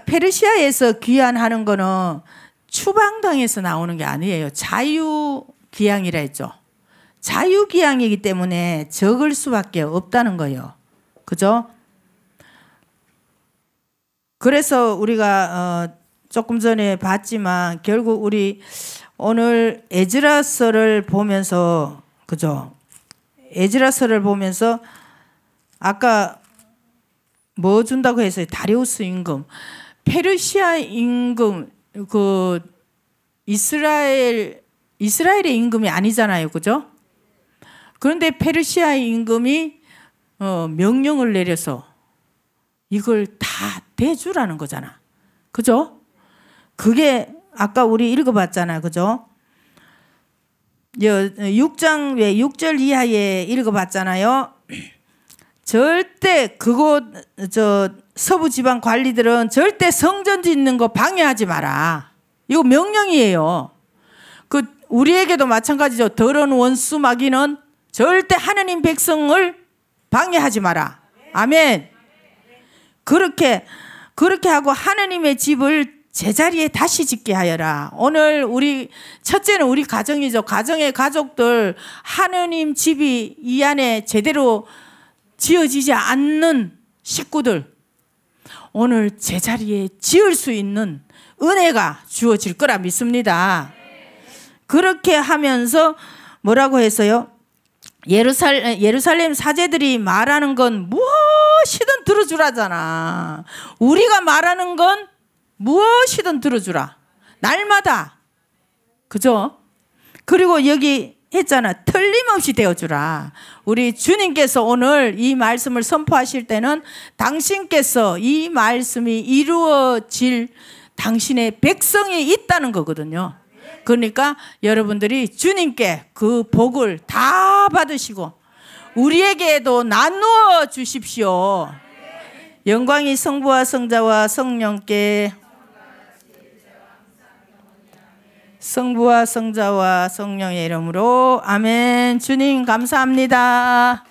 페르시아에서 귀환하는 거는 추방당에서 나오는 게 아니에요. 자유귀향이라 했죠. 자유귀향이기 때문에 적을 수밖에 없다는 거예요. 그죠? 그래서 우리가 조금 전에 봤지만 결국 우리 오늘 에즈라서를 보면서, 그죠? 에즈라서를 보면서 아까 뭐 준다고 했어요? 다리우스 임금, 페르시아 임금, 그 이스라엘의 임금이 아니잖아요, 그죠? 그런데 페르시아 임금이 명령을 내려서 이걸 다 대주라는 거잖아, 그죠? 그게 아까 우리 읽어봤잖아요, 그죠? 6장 왜 6절 이하에 읽어봤잖아요. 절대 그곳 서부 지방 관리들은 절대 성전 짓는 거 방해하지 마라. 이거 명령이에요. 그 우리에게도 마찬가지죠. 더러운 원수 마귀는 절대 하느님 백성을 방해하지 마라. 아멘. 그렇게 하고 하느님의 집을 제자리에 다시 짓게 하여라. 오늘 우리 첫째는 우리 가정이죠. 가정의 가족들, 하느님 집이 이 안에 제대로 지어지지 않는 식구들, 오늘 제자리에 지을 수 있는 은혜가 주어질 거라 믿습니다. 그렇게 하면서 뭐라고 했어요? 예루살렘 사제들이 말하는 건 무엇이든 들어주라잖아. 우리가 말하는 건 무엇이든 들어주라. 날마다. 그죠? 그리고 여기 했잖아. 틀림없이 되어주라. 우리 주님께서 오늘 이 말씀을 선포하실 때는 당신께서 이 말씀이 이루어질 당신의 백성이 있다는 거거든요. 그러니까 여러분들이 주님께 그 복을 다 받으시고 우리에게도 나누어 주십시오. 영광이 성부와 성자와 성령께, 성부와 성자와 성령의 이름으로 아멘. 주님 감사합니다.